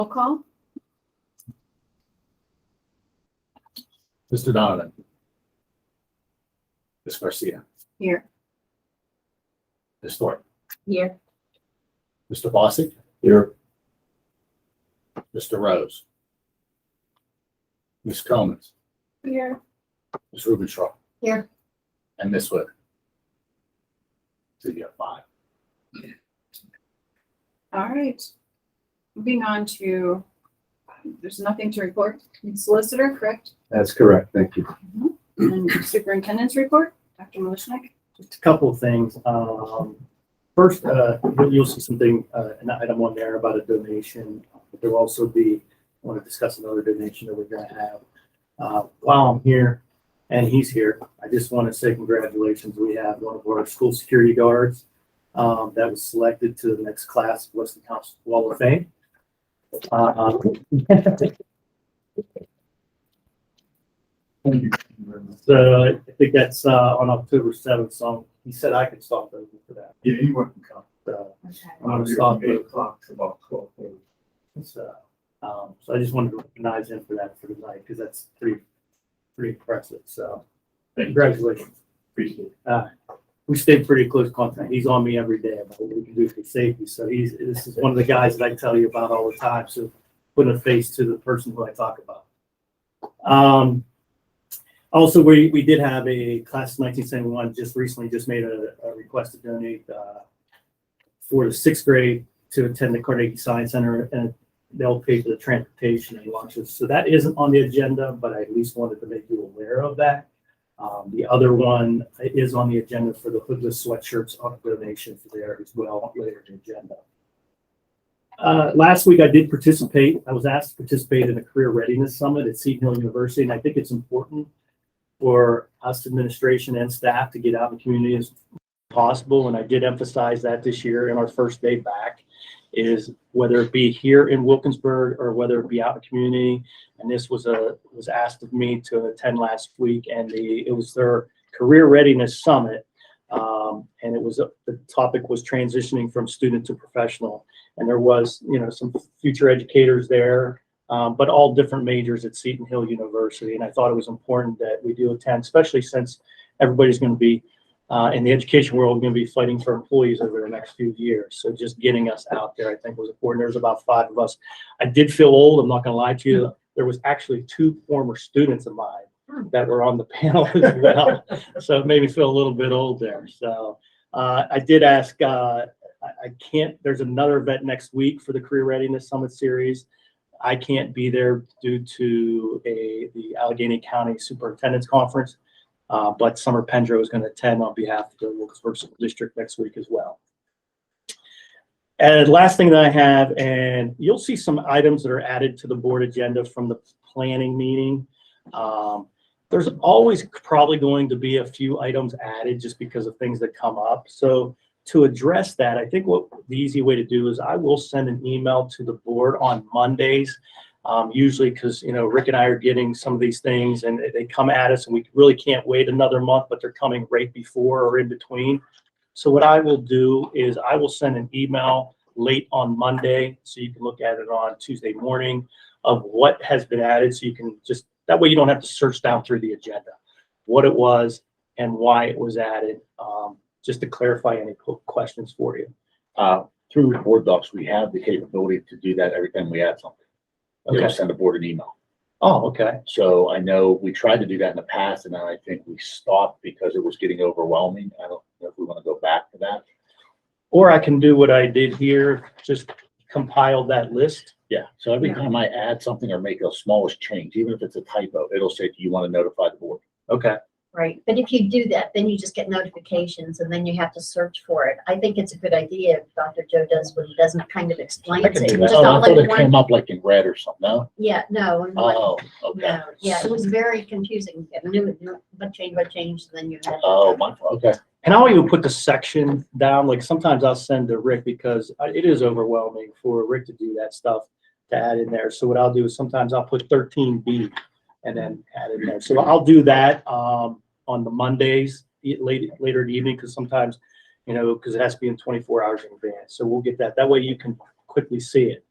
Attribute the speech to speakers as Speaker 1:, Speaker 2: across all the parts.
Speaker 1: Roll call.
Speaker 2: Mr. Donovan. Ms. Garcia.
Speaker 1: Here.
Speaker 2: Ms. Thornton.
Speaker 1: Here.
Speaker 2: Mr. Bossy. Here. Mr. Rose. Ms. Comans.
Speaker 1: Here.
Speaker 2: Ms. Rubenstraw.
Speaker 1: Here.
Speaker 2: And Ms. Wood. So you have 5.
Speaker 1: All right. Moving on to, there's nothing to report. Solicitor, correct?
Speaker 3: That's correct. Thank you.
Speaker 1: And superintendent's report, Dr. Milishnik.
Speaker 4: Just a couple of things. First, you'll see something, an item on there about a donation. There will also be, I want to discuss another donation that we're going to have. While I'm here and he's here, I just want to say congratulations. We have one of our school security guards that was selected to the next class of Weston House Wall of Fame. So I think that's on October 7th. So he said I could stop over for that.
Speaker 3: Yeah, you want to come.
Speaker 4: So
Speaker 1: Okay.
Speaker 4: I'm gonna stop
Speaker 3: 8
Speaker 4: it.
Speaker 3: o'clock to about 12:30.
Speaker 4: So I just wanted to recognize him for that for tonight because that's pretty impressive. So congratulations.
Speaker 3: Appreciate it.
Speaker 4: We stayed pretty close contact. He's on me every day about what we can do for safety. So this is one of the guys that I tell you about all the time. So putting a face to the person who I talk about. Also, we did have a class of 1971 just recently made a request to donate for the 6th grade to attend the Carnegie Science Center, and they'll pay for the transportation and lunches. So that isn't on the agenda, but I at least wanted to make you aware of that. The other one is on the agenda for the hoodless sweatshirts on donation for there as well later in the agenda. Last week I did participate. I was asked to participate in a career readiness summit at Seton Hill University, and I think it's important for us administration and staff to get out in the community as possible. And I did emphasize that this year in our first day back, is whether it be here in Wilkinsburg or whether it be out in the community. And this was asked of me to attend last week, and it was their career readiness summit. And the topic was transitioning from student to professional. And there was, some future educators there, but all different majors at Seton Hill University. And I thought it was important that we do attend, especially since everybody's going to be in the education world, going to be fighting for employees over the next few years. So just getting us out there, I think, was important. There was about 5 of us. I did feel old. I'm not going to lie to you. There was actually 2 former students of mine that were on the panel as well. So it made me feel a little bit old there. So I did ask, there's another event next week for the Career Readiness Summit Series. I can't be there due to the Allegheny County Superintendent's Conference, but Summer Pendro is going to attend on behalf of the Wilkinsburg School District next week as well. And last thing that I have, and you'll see some items that are added to the board agenda from the planning meeting. There's always probably going to be a few items added just because of things that come up. So to address that, I think what the easy way to do is I will send an email to the board on Mondays, usually because, Rick and I are getting some of these things and they come at us and we really can't wait another month, but they're coming right before or in between. So what I will do is I will send an email late on Monday so you can look at it on Tuesday morning of what has been added. So you can that way you don't have to search down through the agenda, what it was and why it was added. Just to clarify any questions for you.
Speaker 2: Through board docs, we have the capability to do that every time we add something.
Speaker 4: Okay.
Speaker 2: We'll send the board an email.
Speaker 4: Oh, okay.
Speaker 2: So I know we tried to do that in the past, and then I think we stopped because it was getting overwhelming. I don't know if we want to go back to that.
Speaker 4: Or I can do what I did here, just compile that list.
Speaker 2: Yeah. So every time I add something or make a smallest change, even if it's a typo, it'll say, do you want to notify the board?
Speaker 4: Okay.
Speaker 5: Right, but if you do that, then you just get notifications and then you have to search for it. I think it's a good idea if Dr. Joe does what he doesn't kind of explain
Speaker 2: I
Speaker 5: it.
Speaker 2: can do
Speaker 5: Just
Speaker 2: that. Oh,
Speaker 5: all
Speaker 2: I thought
Speaker 5: in
Speaker 2: it
Speaker 5: one-
Speaker 2: came up like in red or something. No?
Speaker 5: Yeah, no. and
Speaker 2: Oh, okay.
Speaker 5: No, yeah, it was very confusing. You knew it, but change, and then you had.
Speaker 2: Oh, my fault. Okay.
Speaker 4: And I'll even put the section down. Like sometimes I'll send to Rick because it is overwhelming for Rick to do that stuff to add in there. So what I'll do is sometimes I'll put 13B and then add in there. So I'll do that on the Mondays later in the evening because sometimes, because it has to be in 24 hours in advance. So we'll get that. That way you can quickly see it.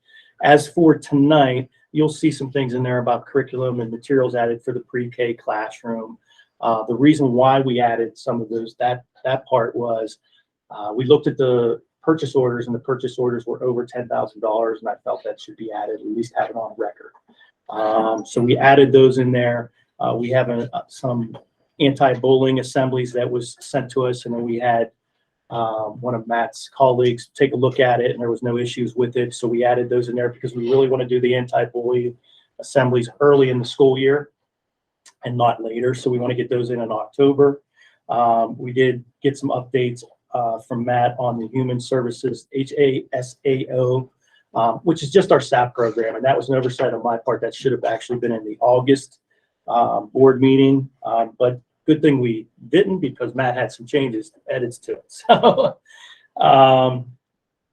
Speaker 4: As for tonight, you'll see some things in there about curriculum and materials added for the pre-K classroom. The reason why we added some of those, that part was, we looked at the purchase orders, and the purchase orders were over $10,000, and I felt that should be added, at least have it on record. So we added those in there. We have some anti-bullying assemblies that was sent to us, and then we had one of Matt's colleagues take a look at it, and there was no issues with it. So we added those in there because we really want to do the anti-bullying assemblies early in the school year and not later. So we want to get those in October. We did get some updates from Matt on the Human Services HASAO, which is just our SAP program. And that was an oversight on my part. That should have actually been in the August board meeting. But good thing we didn't, because Matt had some changes, edits to it. So,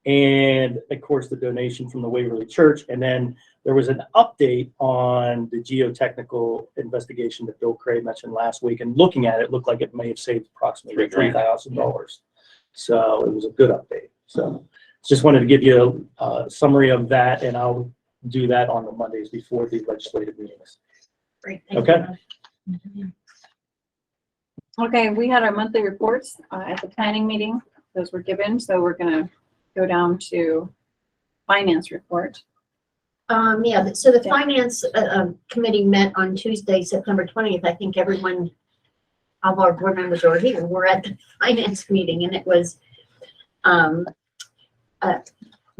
Speaker 4: and of course the donation from the Waverly Church. And then there was an update on the geotechnical investigation that Bill Cray mentioned last week. And looking at it, it looked like it may have saved approximately $3,000. So it was a good update. So just wanted to give you a summary of that, and I'll do that on the Mondays before the legislative meetings.
Speaker 5: Great. Thank
Speaker 4: Okay.
Speaker 5: you.
Speaker 1: Okay, we had our monthly reports at the planning meeting. Those were given, so we're gonna go down to finance report.
Speaker 5: Yeah, so the
Speaker 1: Yeah.
Speaker 5: finance committee met on Tuesday, September 20th. I think everyone of our board members who are here were at the finance meeting, and it was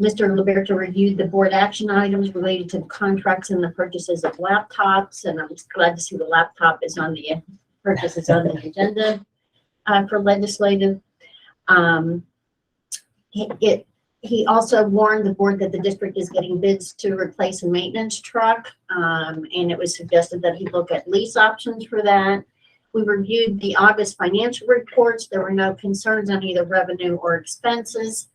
Speaker 5: Mr. Liberto reviewed the board action items related to contracts and the purchases of laptops, and I'm glad to see the laptop is on the purchases on the agenda for legislative. He also warned the board that the district is getting bids to replace a maintenance truck, and it was suggested that he look at lease options for that. We reviewed the August financial reports. There were no concerns on either revenue or expenses,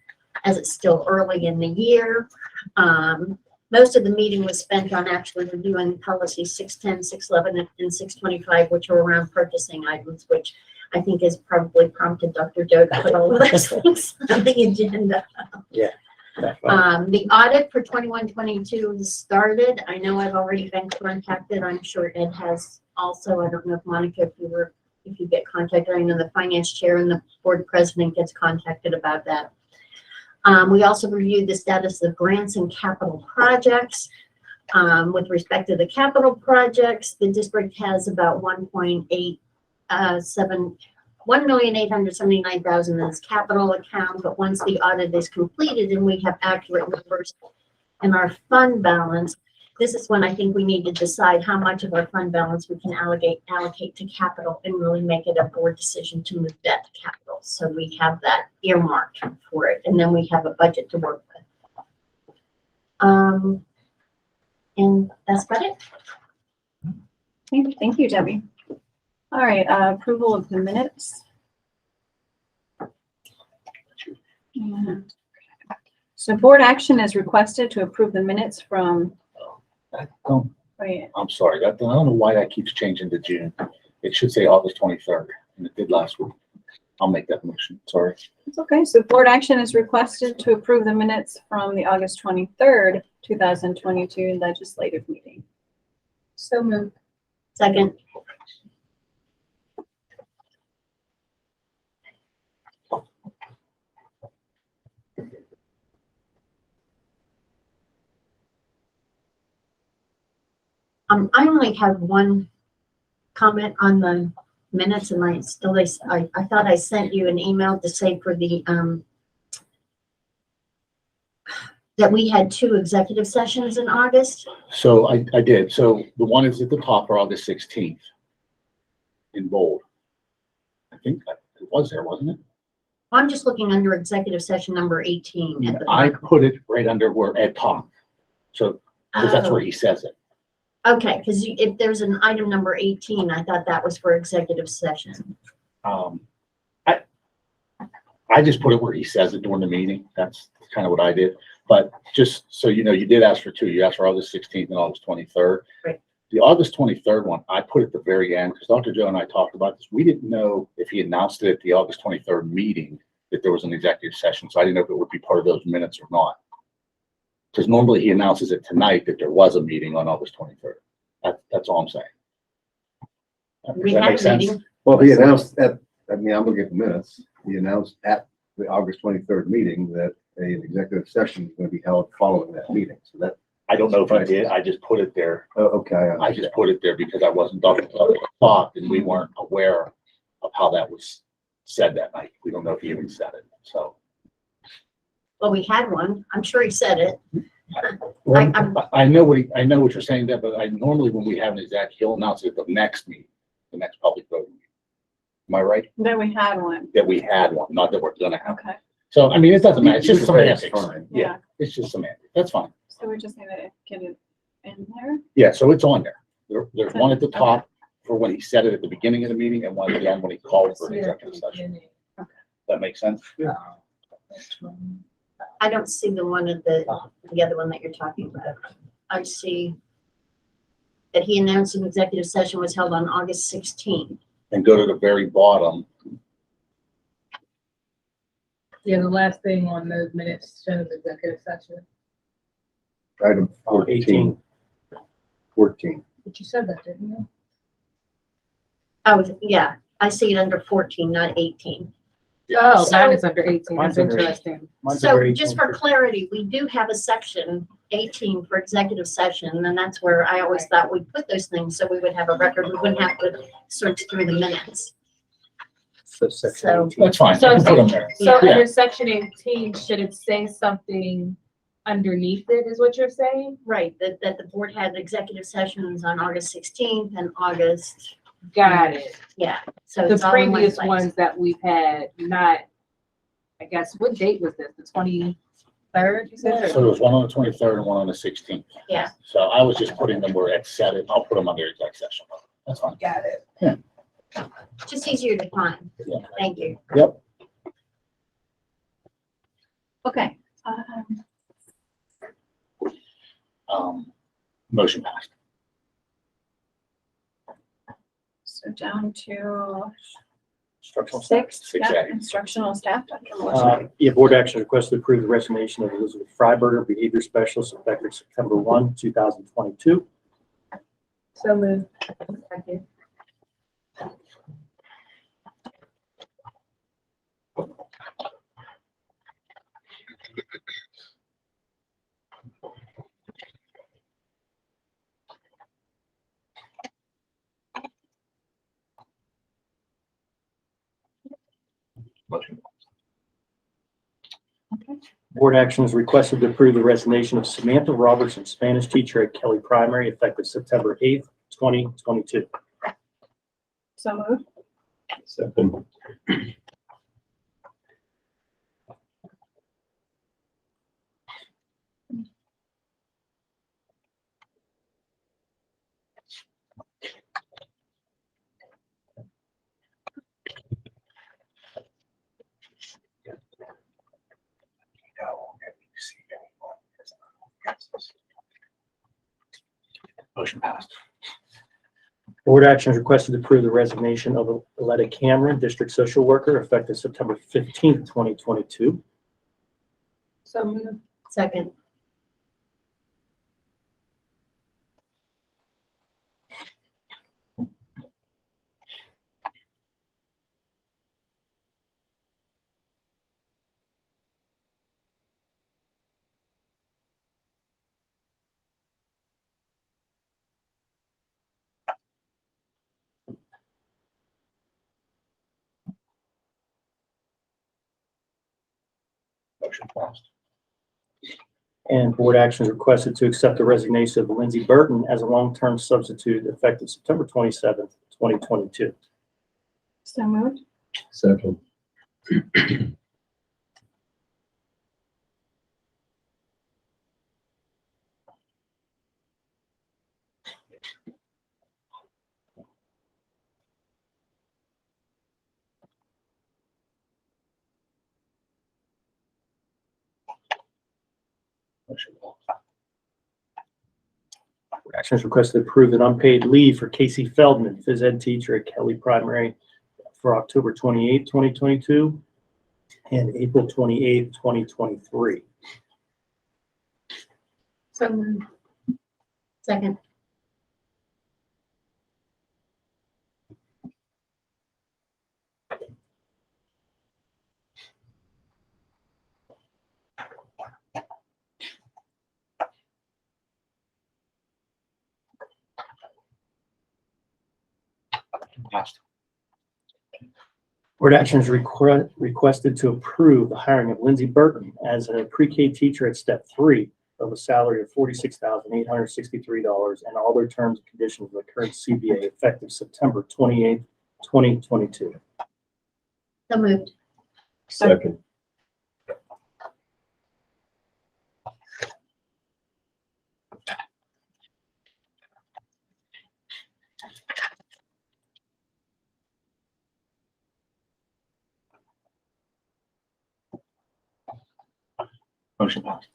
Speaker 5: as it's still early in the year. Most of the meeting was spent on actually reviewing policies 610, 611, and 625, which are around purchasing items, which I think has probably prompted Dr. Joe to put all of those things on the agenda. The audit for 21-22 has started. I know I've already been contacted. I'm sure Ed has also. I don't know if Monica, if you get contacted. I know the finance chair and the board president gets contacted about that. We also reviewed the status of grants and capital projects. With respect to the capital projects, the district has about $1,879,000 in its capital account, but once the audit is completed and we have accurate numbers in our fund balance, this is when I think we need to decide how much of our fund balance we can allocate to capital and really make it a board decision to move that to capital. So we have that earmarked for it, and then we have a budget to work with. And that's about it.
Speaker 1: Okay, thank you, Debbie. All right, approval of the minutes. Yeah. So board action is requested to approve the minutes from,
Speaker 2: I'm sorry, I don't know why that keeps changing to June. It should say August 23rd, and it did last week. I'll make that motion, sorry.
Speaker 1: It's okay. So board action is requested to approve the minutes from the August 23rd, 2022 legislative meeting.
Speaker 5: So moved. Second. I only have one comment on the minutes, and I thought I sent you an email to say for the, that we had 2 executive sessions in August.
Speaker 2: So I did. So the one is at the top for August 16th in bold. I think it was there, wasn't it?
Speaker 5: I'm just looking under executive session number 18 at the
Speaker 2: I
Speaker 5: top.
Speaker 2: put it right under where Ed talked. So, because that's where he says it.
Speaker 5: Okay, because if there's an item number 18, I thought that was for executive session.
Speaker 2: I just put it where he says it during the meeting. That's kind of what I did. But just so you know, you did ask for 2. You asked for August 16th and August 23rd.
Speaker 5: Right.
Speaker 2: The August 23rd one, I put at the very end because Dr. Joe and I talked about this. We didn't know if he announced it at the August 23rd meeting that there was an executive session. So I didn't know if it would be part of those minutes or not. Because normally he announces it tonight that there was a meeting on August 23rd. That's all I'm saying. Does
Speaker 5: We
Speaker 2: that
Speaker 5: had
Speaker 2: make
Speaker 5: a
Speaker 2: sense?
Speaker 5: meeting.
Speaker 3: Well, he announced at, I mean, I'm looking at the minutes. He announced at the August 23rd meeting that an executive session is going to be held following that meeting. So that,
Speaker 2: I don't know if he did. I just put it there.
Speaker 3: oh, okay.
Speaker 2: I
Speaker 3: understand.
Speaker 2: just put it there because I wasn't double thought and we weren't aware of how that was said that night. We don't know if he even said it. So
Speaker 5: Well, we had one. I'm sure he said it.
Speaker 2: Well,
Speaker 5: I'm-
Speaker 2: I know I know what you're saying there, but I normally when we have an exec, he'll announce it at the next meeting, the next public voting. Meeting. Am I right?
Speaker 1: Then we had one.
Speaker 2: That we had one, not that we're gonna have.
Speaker 1: Okay,
Speaker 2: So, I mean, it doesn't matter. It's
Speaker 3: You
Speaker 2: just
Speaker 3: can say it's
Speaker 2: semantics.
Speaker 3: fine.
Speaker 2: Yeah,
Speaker 1: yeah.
Speaker 2: it's just semantics. That's fine.
Speaker 1: So we just need to get it in there.
Speaker 2: Yeah, so it's on there. There's one at the top for when he said it at the beginning of the meeting and one at the end when he called for an executive session. That makes sense?
Speaker 5: I don't see the one of the other one that you're talking about. I see that he announced an executive session was held on August 16th.
Speaker 2: And go to the very bottom.
Speaker 6: Yeah, the last thing on those minutes shows executive session,
Speaker 3: Item 14. 14.
Speaker 6: but you said that, didn't you?
Speaker 5: Oh, yeah, I see it under 14, not 18.
Speaker 6: Oh,
Speaker 5: So-
Speaker 6: mine is under 18,
Speaker 4: Mine's
Speaker 6: that's
Speaker 4: under 18.
Speaker 6: interesting.
Speaker 4: Mine's
Speaker 5: So
Speaker 4: under
Speaker 5: just
Speaker 4: 18.
Speaker 5: for clarity, we do have a section 18 for executive session, and that's where I always thought we put those things, so we would have a record, we wouldn't have to search through the minutes.
Speaker 3: So
Speaker 5: So-
Speaker 3: section 18.
Speaker 2: That's fine.
Speaker 6: So-
Speaker 2: I can put them there.
Speaker 6: So
Speaker 2: Yeah.
Speaker 6: under section 18, should it say something underneath it, is what you're saying?
Speaker 5: Right, that the board had executive sessions on August 16th and August,
Speaker 6: Got it.
Speaker 5: yeah. So
Speaker 6: The
Speaker 5: it's all in one
Speaker 6: previous
Speaker 5: place.
Speaker 6: ones that we've had, not, I guess, what date was this? The 23rd, you said?
Speaker 2: So there was one on the 23rd and one on the 16th.
Speaker 5: Yeah.
Speaker 2: So I was just putting them where it's set it. I'll put them under exec session. That's fine.
Speaker 6: Got it.
Speaker 5: Just easier to find.
Speaker 2: Yeah.
Speaker 5: Thank you.
Speaker 1: Okay.
Speaker 2: Motion passed.
Speaker 1: So down to
Speaker 2: Instructional staff.
Speaker 1: 6, yeah,
Speaker 2: 6A.
Speaker 1: instructional staff. Dr. Melissa.
Speaker 4: Yeah, board action request to approve the resignation of Elizabeth Freiberger, behavior specialist, effective September 1, 2022.
Speaker 6: So moved.
Speaker 2: Motion.
Speaker 1: Okay.
Speaker 4: Board action is requested to approve the resignation of Samantha Robertson, Spanish teacher at Kelly Primary, effective September 8th, 2022.
Speaker 1: So moved.
Speaker 3: Second.
Speaker 2: Motion passed.
Speaker 4: Board action is requested to approve the resignation of Aletta Cameron, district social worker, effective September 15th, 2022.
Speaker 6: So moved.
Speaker 5: Second.
Speaker 2: Motion passed.
Speaker 4: And board action is requested to accept the resignation of Lindsay Burton as a long-term substitute effective September 27th, 2022.
Speaker 1: So moved.
Speaker 3: Second.
Speaker 2: Motion passed.
Speaker 4: Board action is requested to approve an unpaid leave for Casey Feldman, phys ed teacher at Kelly Primary for October 28th, 2022 and April 28th, 2023.
Speaker 5: So moved. Second.
Speaker 2: Passed.
Speaker 4: Board action is requested to approve the hiring of Lindsay Burton as a pre-K teacher at step 3 of a salary of $46,863 and all their terms and conditions of the current CBA effective September 28th, 2022.
Speaker 5: So moved.
Speaker 3: Second.
Speaker 2: Motion passed.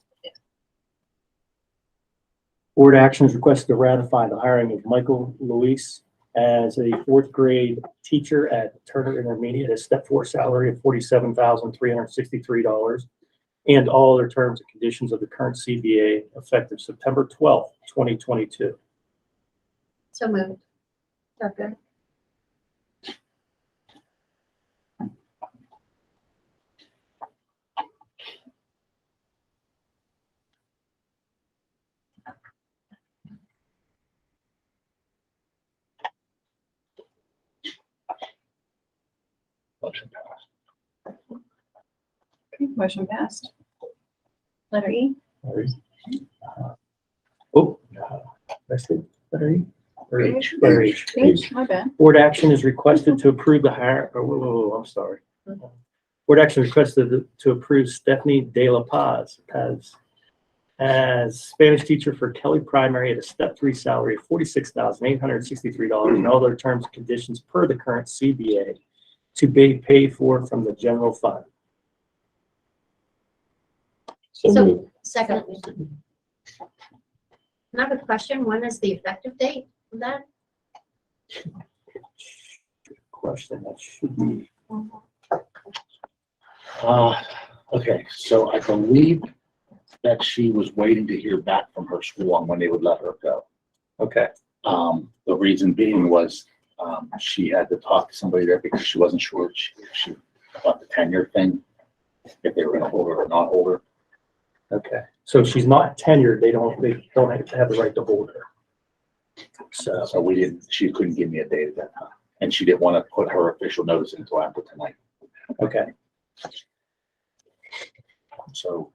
Speaker 4: Board action is requested to ratify the hiring of Michael Luis as a 4th grade teacher at Turner Intermediate at step 4 salary of $47,363 and all other terms and conditions of the current CBA effective September 12th, 2022.
Speaker 5: So moved.
Speaker 6: Second.
Speaker 2: Motion passed.
Speaker 1: Okay, motion passed. Letter E.
Speaker 4: That's it. Letter E? Or H?
Speaker 1: H.
Speaker 4: Letter H.
Speaker 1: H, my bad.
Speaker 4: Board action is requested to approve the hire, I'm sorry. Board action is requested to approve Stephanie De La Paz as Spanish teacher for Kelly Primary at a step 3 salary of $46,863 and all other terms and conditions per the current CBA to be paid for from the general fund.
Speaker 5: So, second. I have a question. When is the effective date of that?
Speaker 4: Question that should be.
Speaker 2: Okay, so I believe that she was waiting to hear back from her school on when they would let her go.
Speaker 4: Okay.
Speaker 2: The reason being was, she had to talk to somebody there because she wasn't sure she about the tenure thing, if they were gonna hold her or not hold her.
Speaker 4: Okay. So she's not tenured. They don't have the right to hold her. So,
Speaker 2: So she couldn't give me a date at that time. And she didn't want to put her official notice until after tonight.
Speaker 4: okay.
Speaker 2: So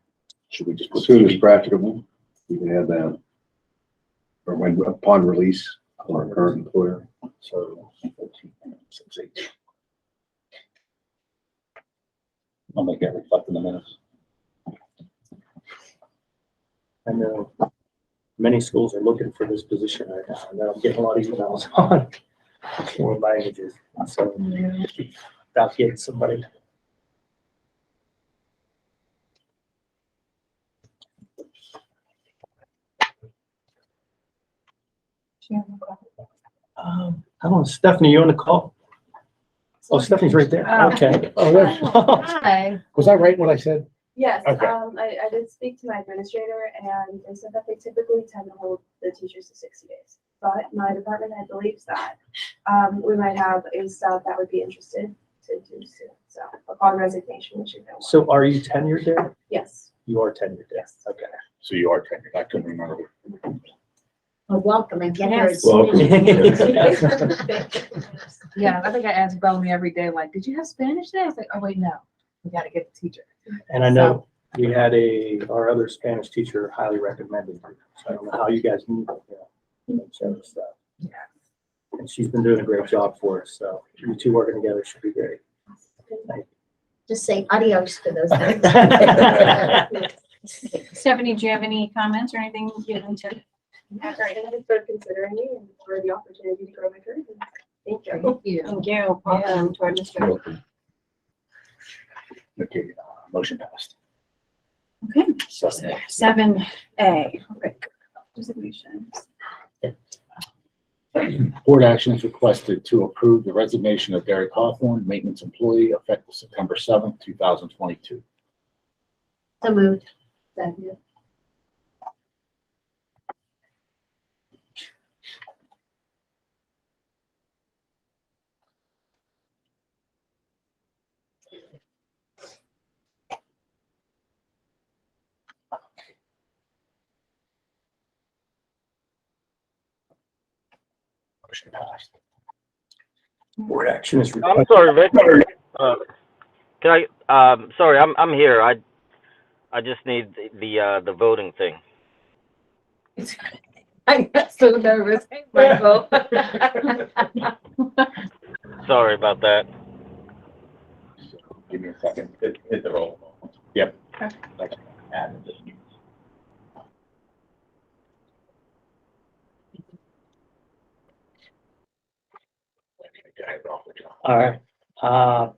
Speaker 2: should we just put
Speaker 3: As soon as
Speaker 2: TV?
Speaker 3: practicable, you can have that. Or when, upon release from our current employer.
Speaker 2: So 14, 6, 8. I'll make that reflect in the minutes.
Speaker 4: I know many schools are looking for this position right now, and I'm getting a lot of emails on foreign languages. So about getting somebody. I don't know, Stephanie, you on the call? Oh, Stephanie's right there.
Speaker 6: Oh.
Speaker 4: Okay.
Speaker 2: Oh, there.
Speaker 6: Hi.
Speaker 2: Was I right what I said?
Speaker 7: Yes,
Speaker 2: Okay.
Speaker 7: I did speak to my administrator and they said that they typically tend to hold the teachers to 60 days. But my department head believes that we might have a sub that would be interested to do so. So upon resignation, we should know.
Speaker 4: So are you tenured there?
Speaker 7: Yes,
Speaker 4: You are tenured there.
Speaker 7: yes.
Speaker 4: Okay.
Speaker 2: So you are tenured. I couldn't remember.
Speaker 5: Well, welcome and get her. as
Speaker 3: Welcome.
Speaker 5: soon as-
Speaker 6: Yeah, I think I ask Bellamy every day, like, did you have Spanish today? I was like, oh, wait, no, we gotta get the teacher.
Speaker 4: And I know we had our other Spanish teacher highly recommended her. So I don't know how you guys meet, and so stuff.
Speaker 6: Yeah.
Speaker 4: And she's been doing a great job for us. So you two working together should be great.
Speaker 5: Just say adios to those guys.
Speaker 1: Stephanie, do you have any comments or anything you'd like to?
Speaker 7: That's right. And for considering me and for the opportunity to grow my career. Thank you.
Speaker 6: Thank you.
Speaker 1: Thank you. Welcome to our district.
Speaker 2: Welcome. Okay, motion passed.
Speaker 1: Okay,
Speaker 2: So,
Speaker 1: 7A. Resignations.
Speaker 2: board action is requested to approve the resignation of Derek Hawthorne, maintenance employee, effective September 7th, 2022.
Speaker 5: So moved.
Speaker 7: Second.
Speaker 2: Motion passed.
Speaker 4: Board action is
Speaker 8: I'm
Speaker 4: required.
Speaker 8: sorry, Rick. Can sorry, I'm here. I just need the voting thing.
Speaker 6: I got so nervous. Michael.
Speaker 8: Sorry about that.
Speaker 2: Give me a second. Hit the roll. Yep. Like, add this.
Speaker 4: All right.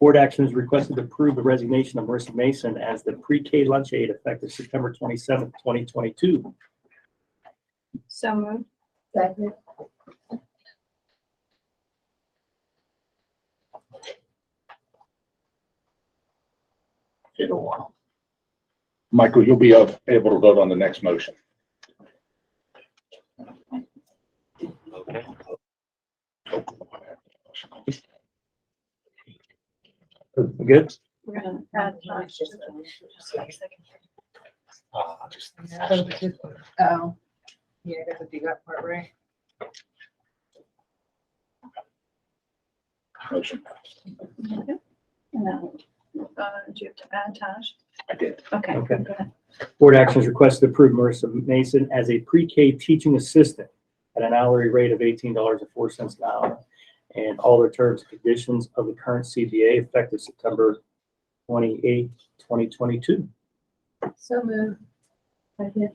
Speaker 4: Board action is requested to approve the resignation of Marissa Mason as the pre-K lunch aide effective September 27th, 2022.
Speaker 1: So moved.
Speaker 7: Second.
Speaker 2: In a while. Michael, you'll be able to vote on the next motion.
Speaker 8: Okay.
Speaker 4: Good?
Speaker 1: We're gonna add Josh.
Speaker 2: Just-
Speaker 6: Oh, yeah, I got to do that part right.
Speaker 2: Motion passed.
Speaker 1: And then, do you have to add Tosh?
Speaker 2: I did.
Speaker 1: Okay.
Speaker 4: Okay.
Speaker 1: Go ahead.
Speaker 4: Board action is requested to approve Marissa Mason as a pre-K teaching assistant at an hourly rate of $18.04 an hour, and all the terms and conditions of the current CBA effective September 28th, 2022.
Speaker 6: So moved. Second.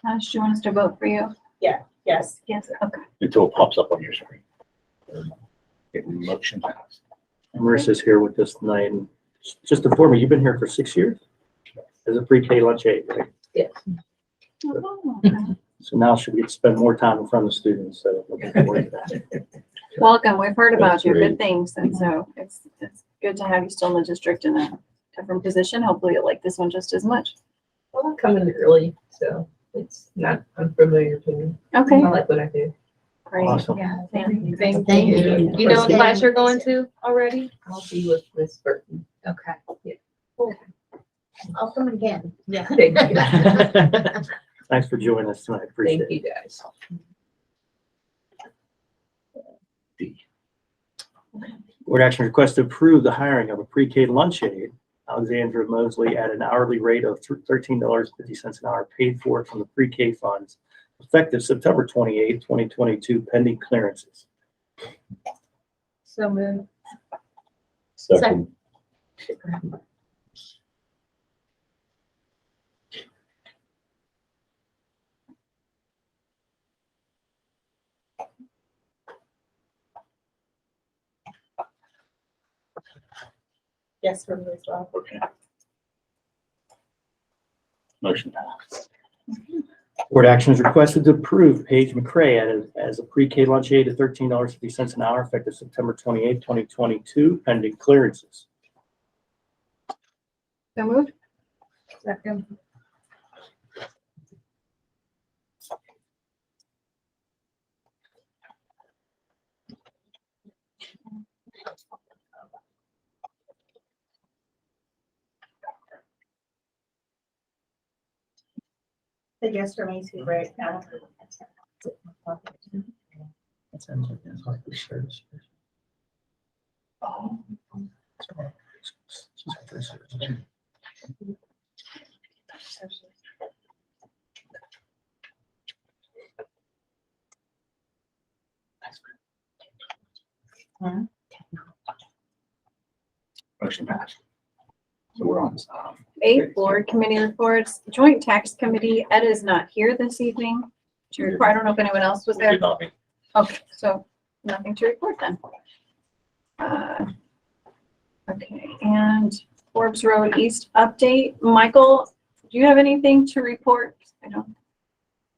Speaker 1: Tosh, do you want us to vote for you?
Speaker 6: Yes.
Speaker 1: Yes. Okay.
Speaker 2: Until it pops up on your screen. Okay, motion passed.
Speaker 4: And Marissa's here with us tonight. And just to inform you, you've been here for 6 years as a pre-K lunch aide, right?
Speaker 1: Oh, okay.
Speaker 4: So now she'll get to spend more time in front of the students, so looking forward to that.
Speaker 1: Welcome. We've heard about
Speaker 2: That's
Speaker 1: you,
Speaker 2: great.
Speaker 1: good things. And so it's good to have you still in the district in a different position. Hopefully you'll like this one just as much.
Speaker 9: Well, I'm coming early, so it's not unfamiliar to me.
Speaker 1: Okay,
Speaker 9: I like what I do.
Speaker 1: great.
Speaker 4: Awesome.
Speaker 6: Yeah.
Speaker 1: Thank you.
Speaker 6: Thank
Speaker 5: Thank
Speaker 6: you.
Speaker 5: you.
Speaker 6: You know what class you're going to already?
Speaker 9: I'll be with Miss Burton.
Speaker 6: Okay.
Speaker 5: I'll come again.
Speaker 6: Yeah.
Speaker 9: Thank you.
Speaker 4: Thanks for joining us tonight. Appreciate
Speaker 9: Thank
Speaker 4: it.
Speaker 9: you, guys.
Speaker 2: D.
Speaker 4: Board action request to approve the hiring of a pre-K lunch aide, Alexandra Mosley, at an hourly rate of $13.50 an hour, paid for from the pre-K funds, effective September 28th, 2022, pending clearances.
Speaker 6: So moved.
Speaker 5: Second.
Speaker 9: Yes, for me as well.
Speaker 2: Okay. Motion passed.
Speaker 4: Board action is requested to approve Paige McCray as a pre-K lunch aide at $13.50 an hour, effective September 28th, 2022, pending clearances.
Speaker 1: So moved.
Speaker 6: Second.
Speaker 5: The yes for me too, right now.
Speaker 4: That sounds like that's like the shirts.
Speaker 2: Motion passed. So we're on,
Speaker 1: Eight, board committee reports. Joint Tax Committee, Ed is not here this evening to report. I don't know if anyone else was there.
Speaker 2: did not meet.
Speaker 1: Okay, so nothing to report then. Okay, and Forbes Road East update. Michael, do you have anything to report? I don't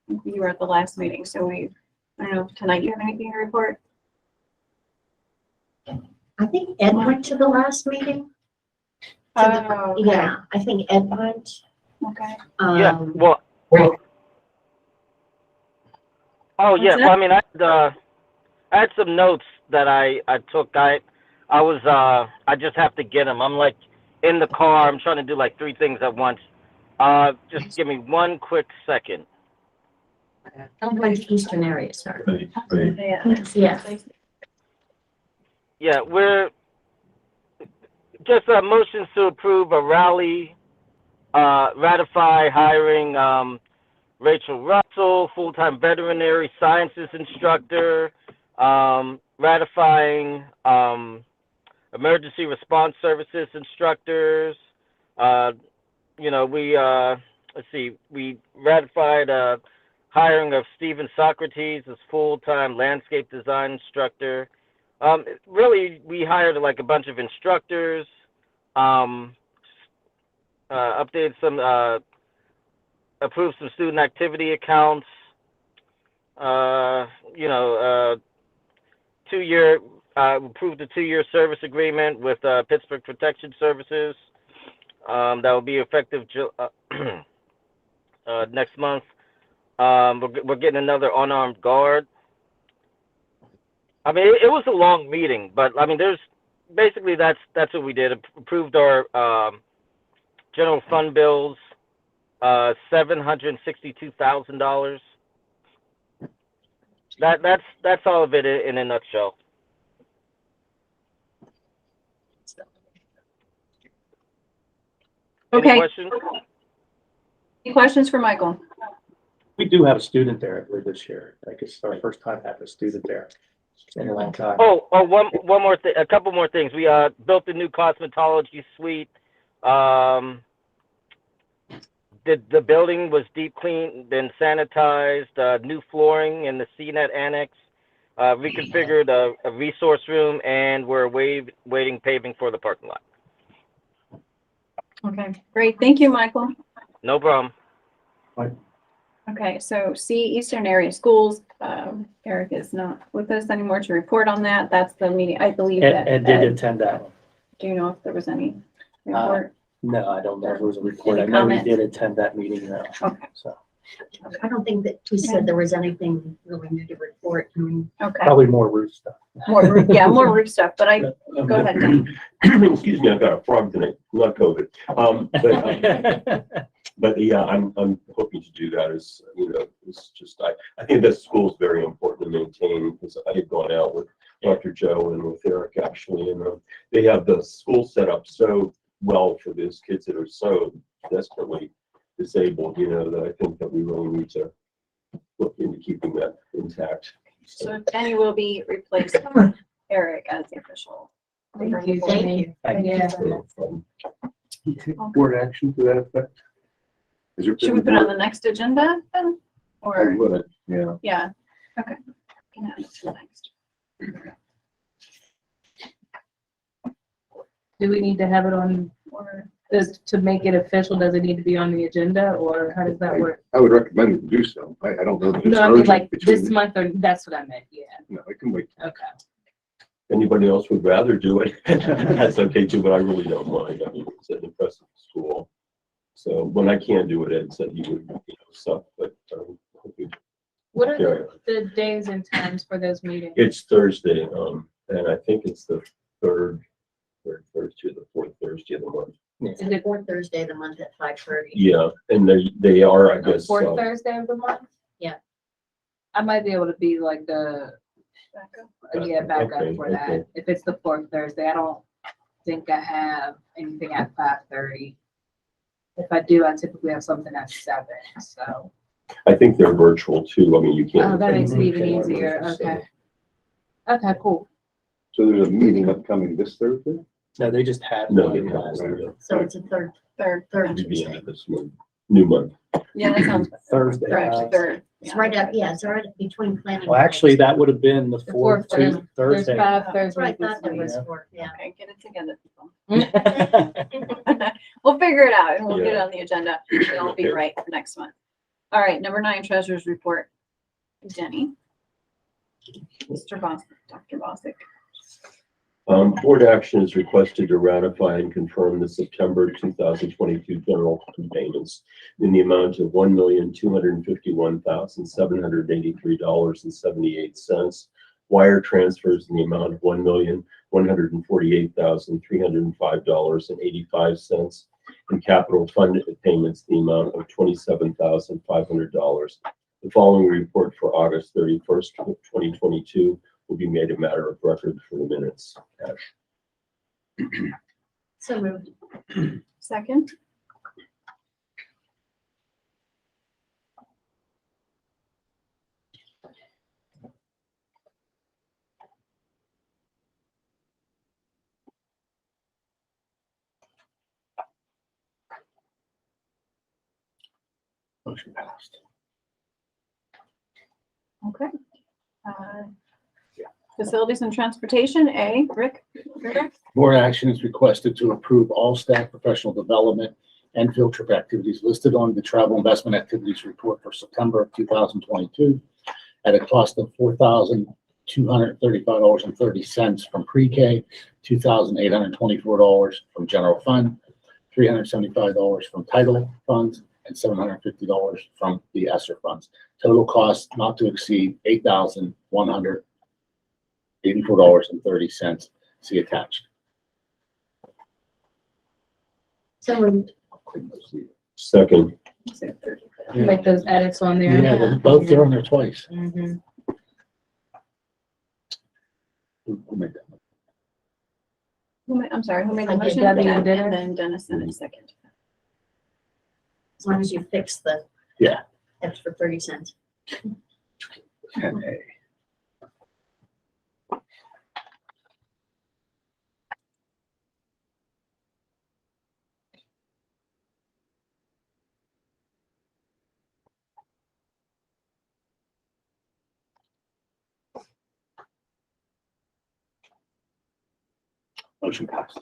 Speaker 1: think you were at the last meeting, so I don't know if tonight you have anything to report?
Speaker 5: I think Ed went to the last meeting.
Speaker 1: Oh, okay.
Speaker 5: Yeah, I think Ed went.
Speaker 1: Okay.
Speaker 8: Yeah,
Speaker 5: Um,
Speaker 8: well, oh, yeah,
Speaker 1: What's
Speaker 8: well, I mean, I had some notes that I took. I just have to get them. I'm like in the car. I'm trying to do like 3 things at once. Just give me one quick second.
Speaker 5: I'm going to Eastern area, sorry.
Speaker 1: Yeah.
Speaker 5: Yes.
Speaker 8: Yeah, we're just motions to approve a ratify hiring Rachel Russell, full-time veterinary sciences instructor, ratifying emergency response services instructors. We ratified hiring of Stephen Socrates as full-time landscape design instructor. Really, we hired like a bunch of instructors, updated some, approved some student activity accounts, 2-year, approved a 2-year service agreement with Pittsburgh Protection Services. That will be effective next month. We're getting another unarmed guard. I mean, it was a long meeting, but I mean, basically that's what we did. Approved our general fund bills, $762,000. That's all of it in a nutshell. Any
Speaker 1: Okay.
Speaker 8: questions?
Speaker 1: Any questions for Michael?
Speaker 4: We do have a student there, I believe, this year. Like, it's our first time having a student there in a long time.
Speaker 8: One more thing, a couple more things. We built a new cosmetology suite. The building was deep cleaned, then sanitized, new flooring in the CNET annex, reconfigured a resource room, and we're waiting paving for the parking lot.
Speaker 1: Okay, great. Thank you, Michael.
Speaker 8: No problem.
Speaker 1: Okay, so C, Eastern Area Schools. Eric is not with us anymore to report on that. That's the meeting, I believe that.
Speaker 4: Ed did attend that one.
Speaker 1: Do you know if there was any report?
Speaker 4: No, I don't know if it was a report. I
Speaker 1: Any
Speaker 4: know he
Speaker 1: comment?
Speaker 4: did attend that meeting though.
Speaker 1: Okay.
Speaker 4: So
Speaker 5: I don't think that he said there was anything really new to report. I mean,
Speaker 1: Okay,
Speaker 4: probably more roof stuff.
Speaker 1: more roof, yeah, more roof stuff, but go ahead, Dan.
Speaker 10: Excuse me, I've got a frog tonight, not COVID. But yeah, I'm hoping to do that as, it's just, I think that school is very important to maintain, because I had gone out with Dr. Joe and with Eric actually, and they have the school set up so well for these kids that are so desperately disabled, that I think that we really need to look into keeping that intact.
Speaker 1: So Danny will be replacing Eric as the official.
Speaker 5: thank you.
Speaker 6: Yeah.
Speaker 3: You take board action to that effect? Is there-
Speaker 1: Should we put it on the next agenda then?
Speaker 3: I
Speaker 1: Or,
Speaker 3: would, yeah.
Speaker 1: yeah, okay. Can add it to the next.
Speaker 6: Do we need to have it on,
Speaker 1: Or,
Speaker 6: to make it official? Does it need to be on the agenda, or how does that work?
Speaker 3: I would recommend we do so. I don't know that it's
Speaker 6: No, I mean
Speaker 3: urgent
Speaker 6: like
Speaker 3: between-
Speaker 6: this month, or that's what I meant, yeah,
Speaker 3: No, it can wait.
Speaker 6: okay.
Speaker 10: Anybody else would rather do it, that's okay too, but I really don't mind. I mean, it's an impressive school. So when I can't do it, Ed said he would, stuff, but.
Speaker 6: What are the days and times for those meetings?
Speaker 10: It's Thursday, and I think it's the third Thursday, the fourth Thursday of the month.
Speaker 5: Is it fourth Thursday of the month at 5:30?
Speaker 10: Yeah, and they are, I
Speaker 6: The
Speaker 10: guess.
Speaker 6: fourth Thursday of the month?
Speaker 5: Yeah.
Speaker 6: I might be able to be like the, back up
Speaker 10: Okay,
Speaker 6: for that.
Speaker 10: okay.
Speaker 6: If it's the fourth Thursday, I don't think I have anything at 5:30. If I do, I typically have something at 7, so.
Speaker 10: I think they're virtual too. I mean, you can't.
Speaker 6: Oh, that makes it even
Speaker 10: Okay.
Speaker 6: easier, okay. Okay, cool.
Speaker 3: So there's a meeting upcoming this Thursday?
Speaker 4: No, they just had.
Speaker 10: No,
Speaker 4: one
Speaker 10: they
Speaker 4: last
Speaker 10: haven't.
Speaker 4: year.
Speaker 5: So it's a third
Speaker 10: It'd be
Speaker 5: Tuesday.
Speaker 10: end of this month, new month.
Speaker 1: yeah, that sounds.
Speaker 4: Thursday.
Speaker 1: Correct, third.
Speaker 5: It's right up, yeah, it's right between planning.
Speaker 4: Well, actually, that would have been the
Speaker 6: The
Speaker 4: fourth
Speaker 6: There's
Speaker 4: Thursday.
Speaker 6: 5
Speaker 5: That's
Speaker 6: Thursdays
Speaker 5: right,
Speaker 6: this
Speaker 5: that
Speaker 6: week.
Speaker 5: was for, yeah.
Speaker 1: Okay, get it together, people. We'll figure it out and we'll get it
Speaker 10: Yeah.
Speaker 1: on the agenda. It'll be
Speaker 10: Okay.
Speaker 1: right for next month. All right, number 9, treasurer's report. Jenny. Mr. Bostic, Dr. Bostic.
Speaker 10: Board action is requested to ratify and confirm the September 2022 general fund payments in the amount of $1,251,783.78. Wire transfers in the amount of $1,148,305.85, and capital fund payments in the amount of $27,500. The following report for August 31st, 2022 will be made a matter of record for the minutes.
Speaker 5: So moved.
Speaker 1: Second.
Speaker 2: Motion passed.
Speaker 1: Okay. Facilities and Transportation, A, Rick.
Speaker 2: Board action is requested to approve all staff professional development and field trip activities listed on the travel investment activities report for September of 2022 at a cost of $4,235.30 from pre-K, $2,824 from general fund, $375 from title funds, and $750 from the ESSER funds. Total cost not to exceed $8,184.30. See attached.
Speaker 5: So moved.
Speaker 10: Second.
Speaker 6: Make those edits on there.
Speaker 2: Yeah, they're both there on there twice.
Speaker 6: Mhm.
Speaker 2: Who made that?
Speaker 1: I'm sorry, who made the
Speaker 5: I did.
Speaker 1: motion?
Speaker 6: Debbie
Speaker 1: And
Speaker 6: did it.
Speaker 1: then Dennis in a second.
Speaker 5: As long as you fix the.
Speaker 2: Yeah.
Speaker 5: Extra 30 cents.
Speaker 2: 10A. Motion passed.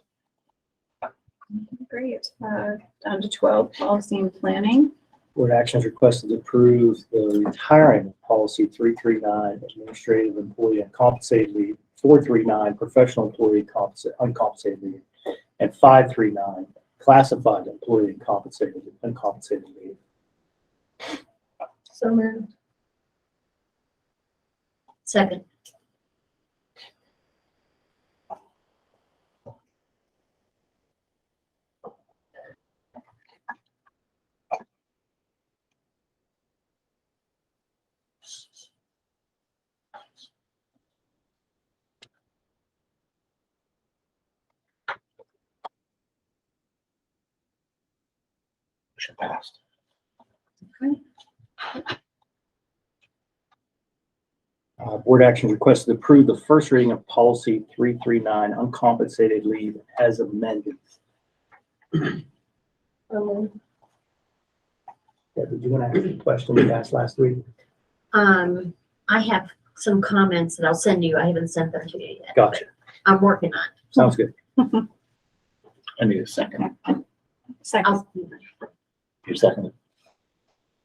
Speaker 1: Great. Down to 12, policy and planning.
Speaker 4: Board action is requested to approve the retiring of policy 339, administrative employee uncompensated leave, 439, professional employee uncompensated leave, and 539, classified employee uncompensated leave.
Speaker 6: So moved.
Speaker 5: Second.
Speaker 2: Motion passed.
Speaker 4: Board action requested to approve the first reading of policy 339, uncompensated leave as amended. Yeah, did you want to ask a question you asked last week?
Speaker 5: I have some comments that I'll send you. I haven't sent them to you yet.
Speaker 4: Gotcha.
Speaker 5: but I'm working on it.
Speaker 4: Sounds good.
Speaker 2: I need a second.
Speaker 1: Second.
Speaker 5: I'll-
Speaker 2: You second.